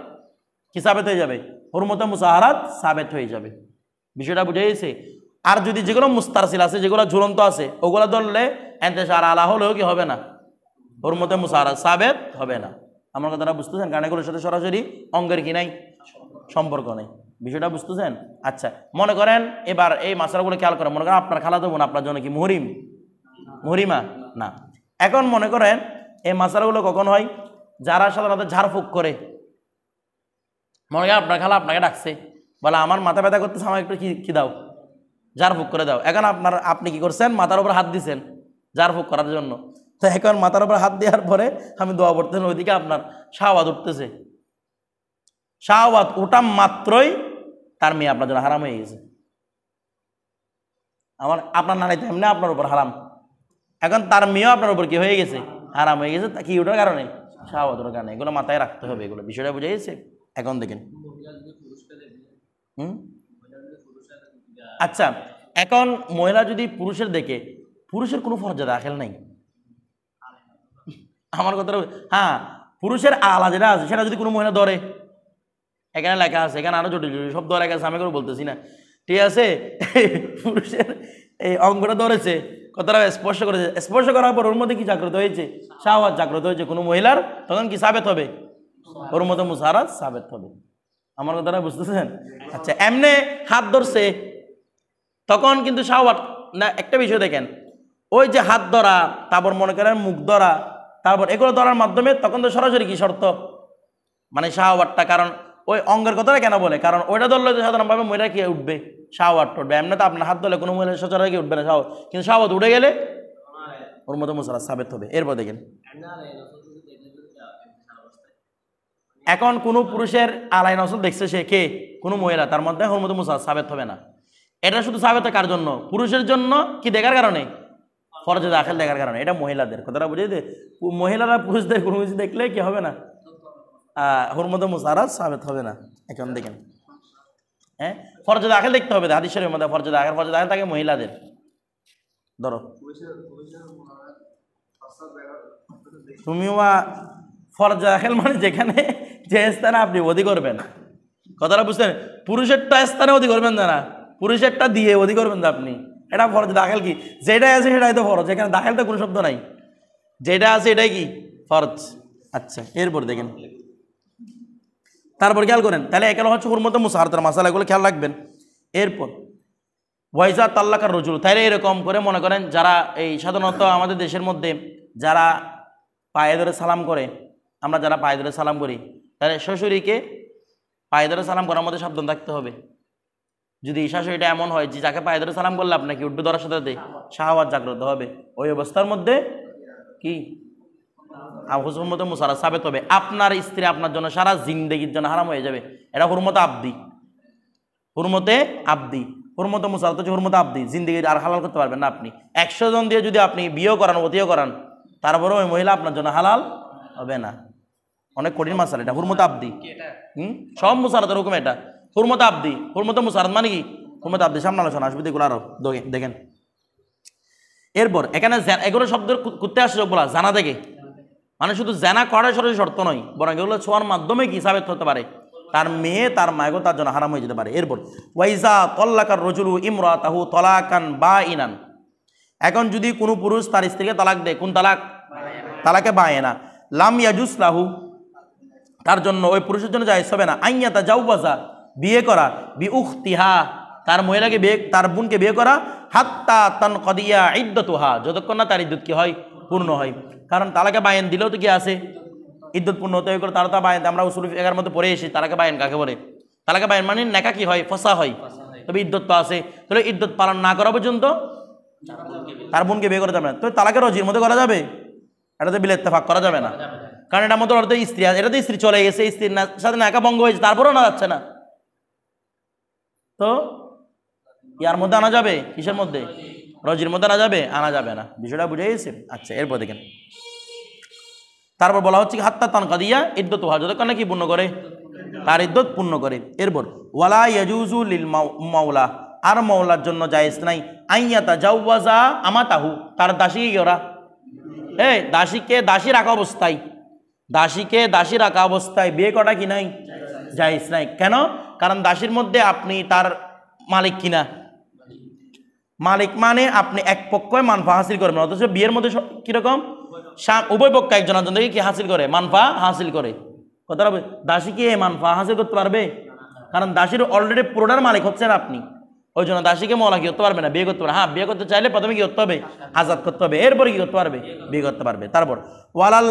কি সাবেত হয়ে যাবে? হুরমতে মুসাহারাত সাবেত হয়ে যাবে। বিষয়টা বুঝে গেছে? আর যদি যেগুলো মুস্তারসিল আছে যেগুলো ঝুলন্ত আছে ওগুলো ধরলে ইন্তেশারে আলা হলেও কি হবে না? হুরমতে মুসাহারাত সাবেত হবে না। আমার কথাটা বুঝতেছেন? কারণ এগুলোর সাথে সরাসরি অঙ্গের কি নাই, সম্পর্ক নেই। বিষয়টা বুঝতেছেন? আচ্ছা, মনে করেন এবার এই মাসালাগুলো খেয়াল করেন, মনে করেন আপনার খালাতো বোন আপনার জন্য কি মুহরিম, মুহরিমা না। এখন মনে করেন এই মাসালাগুলো কখন হয়? যারা সাধারণত ঝাড়ফুঁক করে, মনে করেন আপনার খালা আপনাকে ডাকছে, বলে আমার মাথা ব্যথা করতেছে, আমার একটু কি দাও, ঝাড়ফুঁক করে দাও। এখন আপনি কি করছেন? মাথার উপর হাত দিচ্ছেন ঝাড়ফুঁক করার জন্য। তো এখন মাথার উপর হাত দেওয়ার পরে আমি দোয়া পড়তেছেন, ওইদিকে আপনার শাহওয়াত উঠতেছে, শাহওয়াত ওটা মাত্রই তার মেয়ে আপনার জন্য হারাম হয়ে গেছে। আপনার নানি তেমনি আপনার উপর হারাম, এখন তার মেয়েও আপনার উপর কি হয়ে গেছে? হারাম হয়ে গেছে। কি ওটার কারণে? শাহওয়াতের কারণে। এগুলো মাথায় রাখতে হবে, এগুলো বিষয়টা বুঝে গেছে? এখন দেখেন, আচ্ছা, এখন মহিলা যদি পুরুষের দেখে, পুরুষের কোনো ফরজে দাখিল নাই। আমার কথাটা, হ্যাঁ, পুরুষের আলা যেটা আছে সেটা যদি কোনো মহিলা ধরে, এখানে লেখা আছে, এখানে আরো জটিল জটিল শব্দ লেখা আছে, আমি করে বলতেছি না, ঠিক আছে? পুরুষের এই অঙ্গটা ধরেছে, কথাটা স্পর্শ করেছে, স্পর্শ করার পর ওর মধ্যে কি জাগ্রত হয়েছে? শাহওয়াত জাগ্রত হয়েছে কোনো মহিলার, তখন কি সাবেত হবে? ওর মধ্যে মুসাহারাত সাবেত হবে। আমার কথাটা বুঝতেছেন? আচ্ছা, এমনি হাত ধরছে তখন কিন্তু শাহওয়াত না। একটা বিষয় দেখেন, ওই যে হাত ধরা, তারপর মনে করেন মুখ ধরা, তারপর এগুলো ধরার মাধ্যমে তখন তো সরাসরি কি শর্ত মানে শাহওয়াতটা, কারণ ওই অঙ্গের কথাটা কেন বলে? কারণ ওইটা ধরলে তো সাধারণভাবে মহিলা কি উঠবে? শাহওয়াত উঠবে। এমনি তো আপনার হাত ধরলে কোনো মহিলা সচরাচর কি উঠবে না শাহওয়াত, কিন্তু শাহওয়াত উঠে গেলে ওর মধ্যে মুসাহারাত সাবেত হবে। এরপর দেখেন, এখন কোনো পুরুষের আলাই নসল দেখছে সে কে, কোনো মহিলা, তার মধ্যে ওর মধ্যে মুসাহারাত সাবেত হবে না। এটা শুধু সাবেত কার জন্য? পুরুষের জন্য। কি দেখার কারণে? ফরজে দাখিল দেখার কারণে। এটা মহিলাদের কথাটা বুঝে দে, মহিলারা পুরুষদের কোনো কিছু দেখলে কি হবে না? হুরমতে মুসাহারাত সাবেত হবে না। এখন দেখেন, হ্যাঁ, ফরজে দাখিল দেখতে হবে, হাদিস শরীফের মধ্যে ফরজে দাখিল থাকে মহিলাদের। ধরো তুমিও ফরজে দাখিল মানে যেখানে যে স্থানে আপনি অধি করবেন, কথাটা বুঝছেন? পুরুষেরটা স্থানে অধি করবেন না, পুরুষেরটা দিয়ে অধি করবেন না আপনি, এটা ফরজ দাখিল। কি যেটাই আছে সেটাই তো ফরজ, এখানে দাখিল তো কোনো শব্দ নাই, যেটা আছে এটাই কি ফরজ। আচ্ছা, এরপর দেখেন, তারপর খেয়াল করেন, তাহলে এখানে হচ্ছে হুরমতে মুসাহারাতের মাসালাগুলো খেয়াল রাখবেন। এরপর ওয়াইজা তাল্লাকার রজুল, তাইলে এরকম করে মনে করেন যারা এই সাধারণত আমাদের দেশের মধ্যে যারা পায়ে ধরে সালাম করে, আমরা যারা পায়ে ধরে সালাম করি, তাহলে শ্বশুরীকে পায়ে ধরে সালাম করার মধ্যে সাবধান থাকতে হবে। যদি শাশুড়িটা এমন হয় যে যাকে পায়ে ধরে সালাম করলে আপনাকে উঠবে ধরার সাথে শাহওয়াত জাগ্রত হবে, ওই অবস্থার মধ্যে কি হুরমতে মুসাহারাত সাবেত হবে। আপনার স্ত্রী আপনার জন্য সারা জিন্দেগির জন্য হারাম হয়ে যাবে। এটা হুরমতে আবদি, হুরমতে আবদি, হুরমতে মুসাহারাত হচ্ছে হুরমতে আবদি, জিন্দেগির আর হালাল করতে পারবেন না আপনি। 100 জন দিয়ে যদি আপনি বিয়েও করান অতিও করান, তারপরে ওই মহিলা আপনার জন্য হালাল হবে না। অনেক কঠিন মাসালা এটা, হুরমতে আবদি। সব মুসাহারাতের হুকুম এটা, হুরমতে আবদি। হুরমতে মুসাহারাত মানে কি? হুরমতে আবদি, সামনে আলোচনা আসবে, এগুলো আরো দেখেন। এরপর এখানে এগুলো শব্দ করতে আসছে বলা জানা থেকে, মানে শুধু জানা করার সরাসরি শর্ত নয়, বরং এগুলো ছোঁয়ার মাধ্যমে কি সাবেত হতে পারে? তার মেয়ে তার মায়েও তার জন্য হারাম হয়ে যেতে পারে। এরপর ওয়াইজা তল্লাকার রজুলু ইমরাতাহু তলাকান বাইনান, এখন যদি কোনো পুরুষ তার স্ত্রীকে তালাক দেয়, কোন তালাক? তালাকে বায়না, লাম ইয়াজুস লাহু, তার জন্য ওই পুরুষের জন্য জায়েজ হবে না আইয়াতা জাওবাজা, বিয়ে করা, বি উখতিহা, তার মহিলাকে বিয়ে, তার বোনকে বিয়ে করা, হাত্তা তানকাদিয়া ইদ্দতুহা, যতক্ষণ না তার ইদ্দত কি হয়? পূর্ণ হয়। কারণ তালাকে বায়েন দিলেও তো কি আছে? ইদ্দত পূর্ণ হতে হয়, তারা বায়েন, আমরা উসুল ফিকহের মধ্যে পড়ে এসেছি তালাকে বায়েন কাকে বলে। তালাকে বায়েন মানে নেকা কি হয়? ফসা হয়। তবে ইদ্যত তো আছে, তাহলে ইদ্যত পালন না করা পর্যন্ত তার বোনকে বিয়ে করা যাবে না। তো তালাকে রজির মধ্যে করা যাবে? এটাতে বিলে ইত্তেফাক করা যাবে না, কারণ এটার মধ্যে অর্থ স্ত্রী আছে, এটা তো স্ত্রী চলে গেছে, স্ত্রীর সাথে নাকা ভঙ্গ হয়েছে, তারপরেও না যাচ্ছে না, তো ইয়ার মধ্যে আনা যাবে? কিসের মধ্যে? রজির মধ্যে আনা যাবে? আনা যাবে না। বিষয়টা বুঝে গেছে? আচ্ছা, এরপর দেখেন, তারপর বলা হচ্ছে হাত্তা তানকাদিয়া ইদ্যত হওয়া, যতক্ষণ নাকি পূর্ণ করে, তার ইদ্যত পূর্ণ করে। এরপর ওয়ালা ইয়াজুজু লিল মাওলা, আর মাওলার জন্য জায়েজ নাই আইয়াতা জাওয়াজা আমাতাহু, তার দাসী কি ওরা, দাসীকে দাসী রাখা অবস্থায়, দাসীকে দাসী রাখা অবস্থায় বিয়ে করা কি নাই? জায়েজ নাই। কেন? কারণ দাসীর মধ্যে আপনি তার মালিক কিনা, মালিক মানে আপনি এক পক্ষে মানফা হাসিল করবেন, অথচ বিয়ের মধ্যে কিরকম উভয় পক্ষ একজন একজন থেকে কি হাসিল করে? মানফা হাসিল করে। কথাটা দাসী কি মানফা হাসিল করতে পারবে? কারণ দাসীর অলরেডি পুরোটার মালিক হচ্ছেন আপনি, ওই জন্য দাসীকে মওলা কি করতে পারবে না, বিয়ে করতে পারবে। হ্যাঁ, বিয়ে করতে চাইলে প্রথমে কি করতে হবে? আজাদ করতে হবে, এরপরে কি করতে পারবে? বিয়ে করতে পারবে। তারপর ওয়ালাল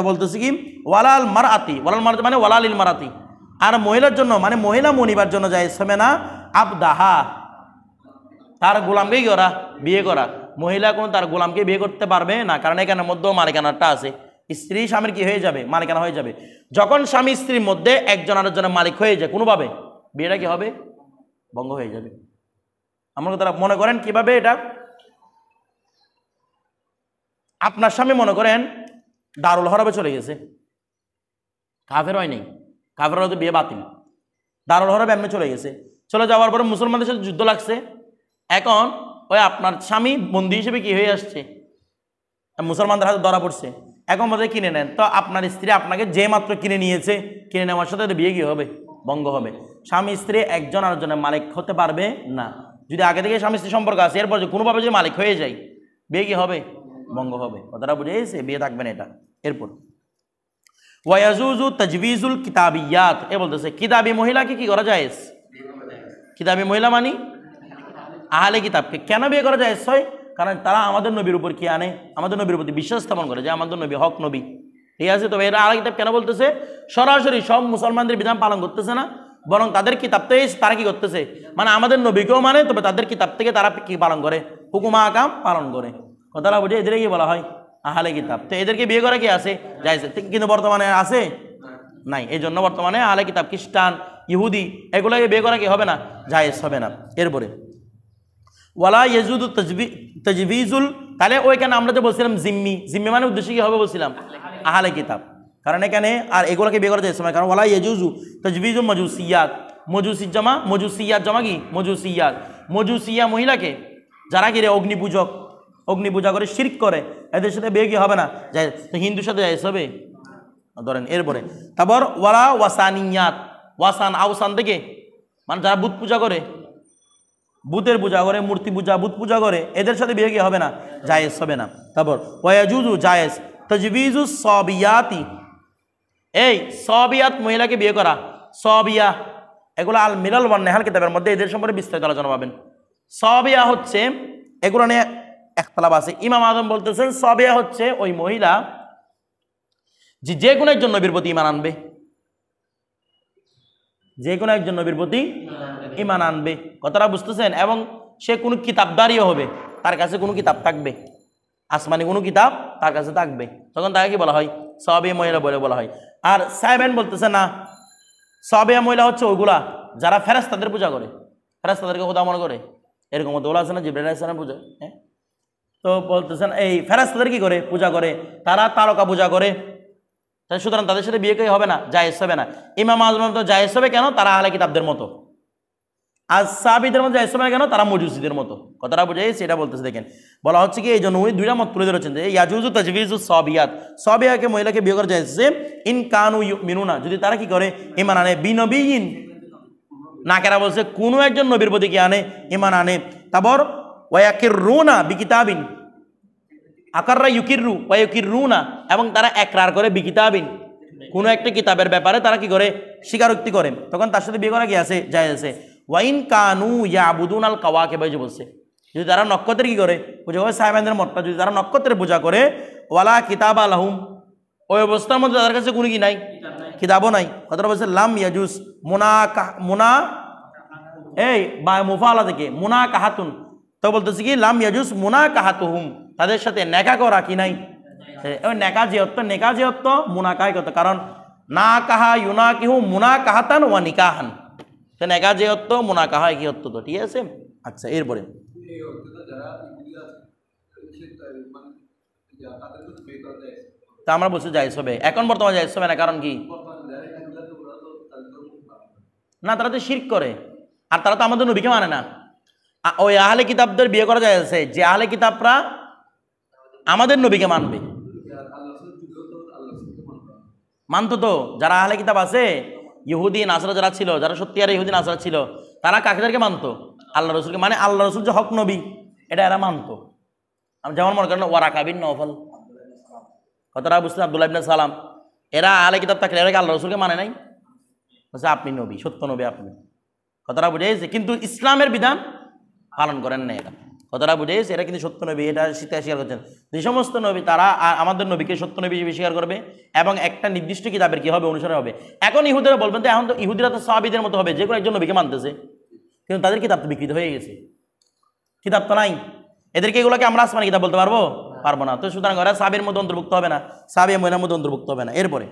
বলতেছি কি ওয়ালাল মারআতি, ওয়ালাল মারআতি মানে ওয়ালালিল মারআতি, আর মহিলার জন্য মানে মহিলা মনিবার জন্য জায়েজ হবে না আবদাহা, তার গোলামকে কি করা? বিয়ে করা। মহিলা কোনো তার গোলামকে বিয়ে করতে পারবে না, কারণ এখানের মধ্যেও মালিকানাটা আছে। স্ত্রী স্বামীর কি হয়ে যাবে? মালিকানা হয়ে যাবে। যখন স্বামী স্ত্রীর মধ্যে একজন আরেকজনের মালিক হয়ে যায় কোনোভাবে, বিয়েটা কি হবে? ভঙ্গ হয়ে যাবে। আমরা তারা মনে করেন কিভাবে এটা, আপনার স্বামী মনে করেন দারুল হরবে চলে গেছে, কাফের হয় নেই, কাফের হয়তো বিয়ে বাতিল, দারুল হরবে এমনি চলে গেছে, চলে যাওয়ার পরে মুসলমানদের সাথে যুদ্ধ লাগছে, এখন ওই আপনার স্বামী বন্দী হিসেবে কি হয়ে আসছে, মুসলমানদের হাতে ধরা পড়ছে, এখন বোধহয় কিনে নেন, তো আপনার স্ত্রী আপনাকে যে মাত্র কিনে নিয়েছে, কিনে নেওয়ার সাথে বিয়ে কি হবে? ভঙ্গ হবে। স্বামী স্ত্রী একজন আরেকজনের মালিক হতে পারবে না। যদি আগে থেকে স্বামী স্ত্রী সম্পর্ক আছে, এরপর যে কোনোভাবে যদি মালিক হয়ে যায়, বিয়ে কি হবে? ভঙ্গ হবে। কথাটা বুঝে গেছে? বিয়ে থাকবে না এটা। এরপর ওয়ায়াজুজু তাজবিজুল কিতাবিয়াত, এ বলতেছে কিতাবি মহিলাকে কি করা যায়? কিতাবি মহিলা মানি আহলে কিতাবকে কেন বিয়ে করা যায়? কারণ তারা আমাদের নবীর উপর কি আনে? আমাদের নবীর প্রতি বিশ্বাস স্থাপন করে যে আমাদের নবী হক নবী, ঠিক আছে? তবে এরা আহলে কিতাব কেন বলতেছে? সরাসরি সব মুসলমানদের বিধান পালন করতেছে না, বরং তাদের কিতাব থেকে তারা কি করতেছে, মানে আমাদের নবীকেও মানে, তবে তাদের কিতাব থেকে তারা কি পালন করে? হুকুমা আকাম পালন করে। কথাটা বুঝে? এদেরকে কি বলা হয়? আহলে কিতাব। তো এদেরকে বিয়ে করা কি আছে? যাইছে, কিন্তু বর্তমানে আছে নাই, এই জন্য বর্তমানে আহলে কিতাব খ্রিস্টান ইহুদি এগুলোকে বিয়ে করা কি হবে না? জায়েজ হবে না। এরপরে ওয়ালা ইয়াজুদু তাজবিজুল, তাহলে ওইখানে আমরা যে বলছিলাম জিম্মি, জিম্মি মানে উদ্দেশ্য কি হবে বলছিলাম? আহলে কিতাব। কারণ এখানে আর এগুলোকে বিয়ে করা যায় সময়, কারণ ওয়ালা ইয়াজুজু তাজবিজুল মাজুসিয়াত, মজুসি জমা মজুসিয়াত জমা কি? মজুসিয়াত। মজুসিয়া মহিলাকে যারা কি রে অগ্নি পূজক, অগ্নি পূজা করে শিরক করে, এদের সাথে বিয়ে কি হবে না? যায়। তো হিন্দুর সাথে যায় হবে ধরেন। এরপরে তারপর ওয়ালা ওয়াসানিয়াত, ওয়াসান আওসান থেকে মানে যারা বুত পূজা করে, বুতের পূজা করে, মূর্তি পূজা, বুত পূজা করে, এদের সাথে বিয়ে কি হবে না? জায়েজ হবে না। তারপর ওয়ায়াজুজু জায়েজ তাজবিজু সাবিয়াতি, এই সাবিয়াত মহিলাকে বিয়ে করা, সাবিয়া এগুলো আল মিলাল ওয়ান নেহাল কিতাবের মধ্যে এদের সম্পর্কে বিস্তারিত আলোচনা পাবেন। সাবিয়া হচ্ছে, এগুলো নিয়ে একতলাপ আছে। ইমাম আজম বলতেছেন সাবিয়া হচ্ছে ওই মহিলা যে কোনো একজন নবীর প্রতি ঈমান আনবে, যে কোনো একজন নবীর প্রতি ঈমান আনবে। কথাটা বুঝতেছেন? এবং সে কোনো কিতাবদারিও হবে, তার কাছে কোনো কিতাব থাকবে, আসমানি কোনো কিতাব তার কাছে থাকবে, তখন তাকে কি বলা হয়? সাহাবিয়া মহিলা বলে বলা হয়। আর সাহেবেন বলতেছে না, সাহাবিয়া মহিলা হচ্ছে ওইগুলা যারা ফেরেশতাদের পূজা করে, ফেরেশতাদেরকে খোদা মনে করে, এরকম দোলা আছে না, জিবরাইল আলাইহিস সালাম পূজা, হ্যাঁ? তো বলতেছেন এই ফেরেশতাদের কি করে? পূজা করে, তারা তারকা পূজা করে, সুতরাং তাদের সাথে বিয়ে কই হবে না? জায়েজ হবে না। ইমাম আজম তো জায়েজ হবে কেন? তারা আহলে কিতাবদের মতো। আর সাহাবীদের মধ্যে জায়েজ হবে না কেন? তারা মজুসিদের মতো। কথাটা বুঝাই সেটা বলতেছে। দেখেন বলা হচ্ছে কি, এই জন্য উনি দুইটা মত তুলে ধরেছেন যে ইয়াজুজু তাজবিজু সাবিয়াত, সাবিয়াকে মহিলাকে বিয়ে করা জায়েজ ইন কানু ইউমিনুনা, যদি তারা কি করে? ঈমান আনে, বিনবিয়িন না কেরা বলছে কোনো একজন নবীর প্রতি কি আনে? ঈমান আনে। তারপর ওয়াকিরুনা বিকিতাবিন, আকাররা ইউকিরু ওয়াকিরুনা, এবং তারা একরার করে বিকিতাবিন, কোনো একটা কিতাবের ব্যাপারে তারা কি করে? স্বীকারোক্তি করে, তখন তার সাথে বিয়ে করা কি আছে? জায়েজ আছে। ওয়াইন কানু ইয়াবুদুন আল কাওয়াকিব, যে বলছে যদি তারা নক্ষত্রের কি করে? পূজা করে, সাহেবানদের মতটা যদি তারা নক্ষত্রের পূজা করে, ওয়ালা কিতাব আলাহুম, ওই অবস্থার মধ্যে তাদের কাছে কোনো কি নাই? কিতাবও নাই। কথাটা বলছে লাম ইয়াজুস এই বা মুফালা থেকে মুনাকাহাতুন, তো বলতেছে কি লাম ইয়াজুজ মুনাকাহাতুহুম, তাদের সাথে নেকা করা কি নাই, ওই নেকা যে অর্থ মুনাকায় কত, কারণ না কাহা ইউনাকিহু মুনাকাহাতান ওয়া নিকাহান, তো নেকা যে অর্থ মুনাকাহা কি অর্থ, তো ঠিক আছে। আচ্ছা এরপরে তা আমরা বলছি জায়েজ হবে, এখন বর্তমানে জায়েজ হবে না, কারণ কি না, তারা তো শিরক করে, আর তারা তো আমাদের নবীকে মানে না। ওই আহলে কিতাবদের বিয়ে করা যায় আছে, যে আহলে কিতাবরা আমাদের নবীকে মানবে, মানতো তো যারা আহলে কিতাব আছে, ইহুদি নাসরা যারা ছিল, যারা সত্যিকার ইহুদি নাসরা ছিল, তারা কাকেদেরকে মানতো, আল্লাহ রসুলকে, মানে আল্লাহ রসুল যে হক নবী এটা এরা মানতো। যেমন মনে করেন ওয়ারাকা বিন নওফল, কথাটা বুঝলেন, আব্দুল্লাহ ইবনে সালাম, এরা আহলে কিতাব থাকলে এরা কি আল্লাহ রসুলকে মানে নাই, বলছে আপনি নবী, সত্য নবী আপনি, কথাটা বুঝে গেছে, কিন্তু ইসলামের বিধান পালন করেন না এরা, কথাটা বুঝে গেছে, এরা কিন্তু সত্য নবী এটা স্বীকার করছেন। যে সমস্ত নবী তারা আমাদের নবীকে সত্য নবী হিসেবে স্বীকার করবে এবং একটা নির্দিষ্ট কিতাবের কি হবে অনুসরণ হবে। এখন ইহুদিরা বলবেন তো এখন তো ইহুদিরা তো সাহাবীদের মতো হবে, যে কোনো একজন নবীকে মানতেছে, কিন্তু তাদের কিতাব তো বিকৃত হয়ে গেছে, কিতাব তো নাই, এদেরকে এগুলোকে আমরা আসমানি কিতাব বলতে পারবো না, তো সুতরাং ওরা সাহাবীর মধ্যে অন্তর্ভুক্ত হবে না, সাহাবী মহিলার মধ্যে অন্তর্ভুক্ত হবে না। এরপরে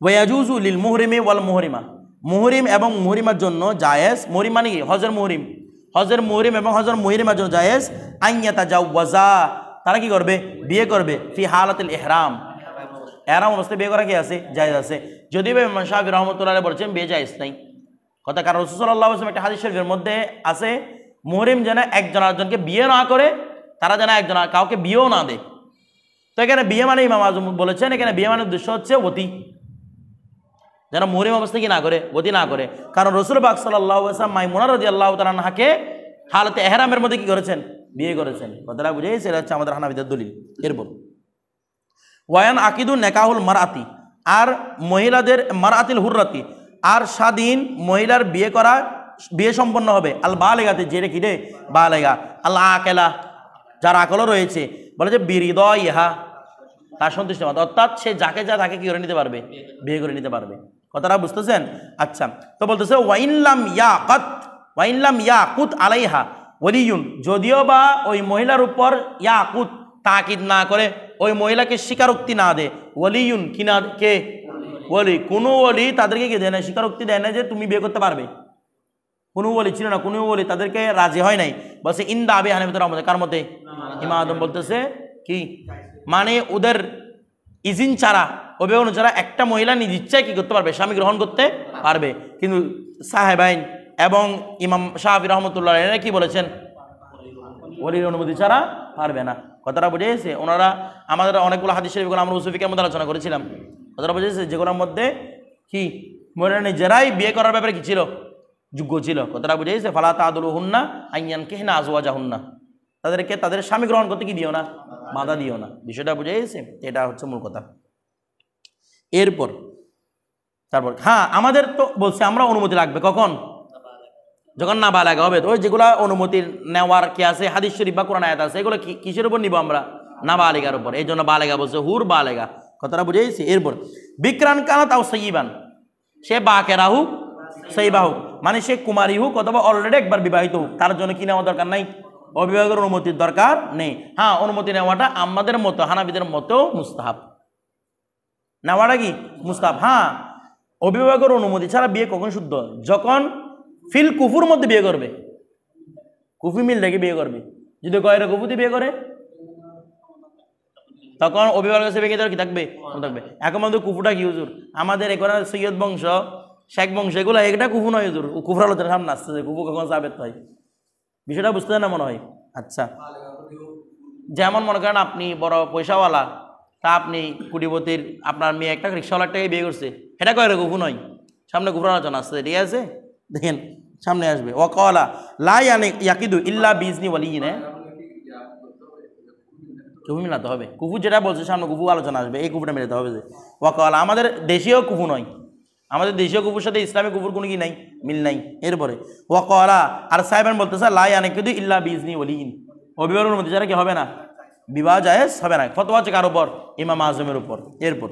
ওয়ায়াজুজু লিল মুহরিমি ওয়াল মুহরিমা, মুহরিম এবং মুহরিমার জন্য জায়েজ, মুহরিম মানে কি হজের মুহরিম, হজের মুহরিম এবং হজের মুহরিমার জন্য জায়েজ আইয়াতা জাওয়াজা, তারা কি করবে বিয়ে করবে ফি হালাতিল ইহরাম, ইহরাম অবস্থায় বিয়ে করা কি আছে জায়েজ আছে, যদিও ইমাম শাফিঈ রাহমাতুল্লাহ আলাইহি বলেছেন বিয়ে জায়েজ নাই, কথা কারণ রাসূল সাল্লাল্লাহু আলাইহি ওয়াসাল্লাম একটা হাদিস শরীফের মধ্যে আছে মুহরিম যেন একজন আরেকজনকে বিয়ে না করে, তারা যেন একজন কাউকে বিয়েও না দেয়। তো এখানে বিয়ে মানে ইমাম আজম বলেছেন, এখানে বিয়ে মানে উদ্দেশ্য হচ্ছে ওতি, যেন মুহরিম অবস্থা কি না করে, ওতি না করে, কারণ রাসূল পাক সাল্লাল্লাহু আলাইহি ওয়াসাল্লাম মাইমুনা রাদিয়াল্লাহু তাআলা আনহাকে হালাতে ইহরামের মধ্যে কি করেছেন, বিয়ে করেছেন, কথাটা বুঝে গেছে, এটা হচ্ছে আমাদের হানাফিদের দলিল। এরপর ওয়ায়ান আকিদু নেকাহুল মারাতি, আর মহিলাদের মারাতিল হুররাতি, আর স্বাধীন মহিলার বিয়ে করা, বিয়ে সম্পন্ন হবে আল বালেগাতে, যেটা কি রে বালেগা, আল্লাহ আকেলা, যার আকলও রয়েছে, বলে যে বিরিদয় ইহা, তার সন্তুষ্ট মত, অর্থাৎ সে যাকে যা তাকে কি করে নিতে পারবে, বিয়ে করে নিতে পারবে, কথাটা বুঝতেছেন। আচ্ছা তো বলতেছে ওয়াইনলাম ইয়াকুত আলাইহা ওয়ালিয়ুন, যদিও বা ওই মহিলার উপর ইয়াকুত তাকিদ না করে, ওই মহিলাকে স্বীকারোক্তি না দেয়, ওয়ালিয়ুন কি না, কে ওয়ালি, কোনো ওয়ালি তাদেরকে কি দেয় না, স্বীকারোক্তি দেয় না যে তুমি বিয়ে করতে পারবে, কোনো ওয়ালি ছিল না, কোনো ওয়ালি তাদেরকে রাজি হয় নাই, বলছে ইন্দা আবি হানিফাতুর রহমতে, কার মতে ইমাম আদম বলতেছে কি, মানে ওদের ইজিন ছাড়া, অভিভাবক ছাড়া একটা মহিলা নিজ ইচ্ছায় কি করতে পারবে, স্বামী গ্রহণ করতে পারবে, কিন্তু সাহেবাইন এবং ইমাম শাফিঈ রাহমাতুল্লাহ আলাইহি কি বলেছেন, ওলির অনুমতি ছাড়া পারবে না, কথাটা বুঝে গেছে। ওনারা আমাদের অনেকগুলো হাদিস শরীফগুলো আমরা উসুল ফিকহের মধ্যে আলোচনা করেছিলাম, কথাটা বুঝে গেছে, যেগুলোর মধ্যে কি মহিলা নিজেরাই বিয়ে করার ব্যাপারে কি ছিল, যোগ্য ছিল, কথাটা বুঝে গেছে। ফালা তাদুলুহুন্না আইয়ানকিহনা আজওয়াজাহুন্না, তাদেরকে তাদের স্বামী গ্রহণ করতে কি দিও না, বাধা দিও না, বিষয়টা বুঝে গেছে, এটা হচ্ছে মূল কথা। এরপর তারপর হ্যাঁ আমাদের তো বলছে আমরা অনুমতি লাগবে কখন, যখন না বালেগা হবে, ওই যেগুলো অনুমতি নেওয়ার কি আছে হাদিস শরীফ বা কোরআন আয়াত আছে, এগুলো কিসের উপর নিব আমরা, না বালেগার উপর, এই জন্য বালেগা বলছে, হুর বালেগা, কথাটা বুঝে গেছি। এরপর বিক্রান কানা তাও সইবান, সে বাকেরা হোক সইবা হোক, মানে সে কুমারী হোক অথবা অলরেডি একবার বিবাহিত হোক, তার জন্য কি নেওয়া দরকার নাই, অভিভাবকের অনুমতির দরকার নেই। হ্যাঁ অনুমতি নেওয়াটা আমাদের মতো হানাফিদের মতো মুস্তাহাব, নেওয়াটা কি মুস্তাহাব। হ্যাঁ অভিভাবকের অনুমতি ছাড়া বিয়ে কখন শুদ্ধ, যখন ফিল কুফুর মধ্যে বিয়ে করবে, কুফি মিল রেখে বিয়ে করবে, যদি গয়রা কুফুতে বিয়ে করে তখন অভিভাবকের কাছে বিয়ে কি থাকবে, থাকবে। এখন আমাদের কুফুটা কি হুজুর, আমাদের এখানে সৈয়দ বংশ শেখ বংশ এগুলো একটা কুফু নয় হুজুর, কুফুর আলোচনা সামনে আসতেছে, কুফু কখন সাবেত হয়, বিষয়টা বুঝতে না মনে হয়। আচ্ছা যেমন মনে করেন আপনি বড় পয়সাওয়ালা, তা আপনি কুটিপতির আপনার মেয়ে একটা রিক্সাওয়ালার টাকায় বিয়ে করছে, এটা কয় কুফু নয়, সামনে কুফুর আলোচনা আসছে, ঠিক আছে দেখেন সামনে আসবে। ওয়াকালা লা ইয়াকিদু ইল্লা বিইজনি ওয়ালিয়িন, কুফু মিলাতে হবে, কুফু যেটা বলছে সামনে কুফু আলোচনা আসবে, এই কুফুটা মিলাতে হবে। যে ওয়াকালা আমাদের দেশীয় কুফু নয়, আমাদের দেশীয় কুফুর সাথে ইসলামিক কুফুর কোনো কি নাই, মিল নাই। এরপরে ওয়াকালা আর সাহেবান বলতেছে লা ইয়াকিদু ইল্লা বিইজনি ওয়ালিয়িন, অভিভাবকের অনুমতি ছাড়া কি হবে না, বিবাহ জায়েজ হবে না। ফতোয়া হচ্ছে কার উপর, ইমাম আজমের উপর। এরপর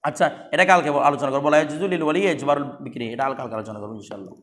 আচ্ছা এটা কালকে আলোচনা করবো, লিল ওয়ালি ইজবারুল বিক্রি, এটা কালকে আলোচনা করবো ইনশাআল্লাহ।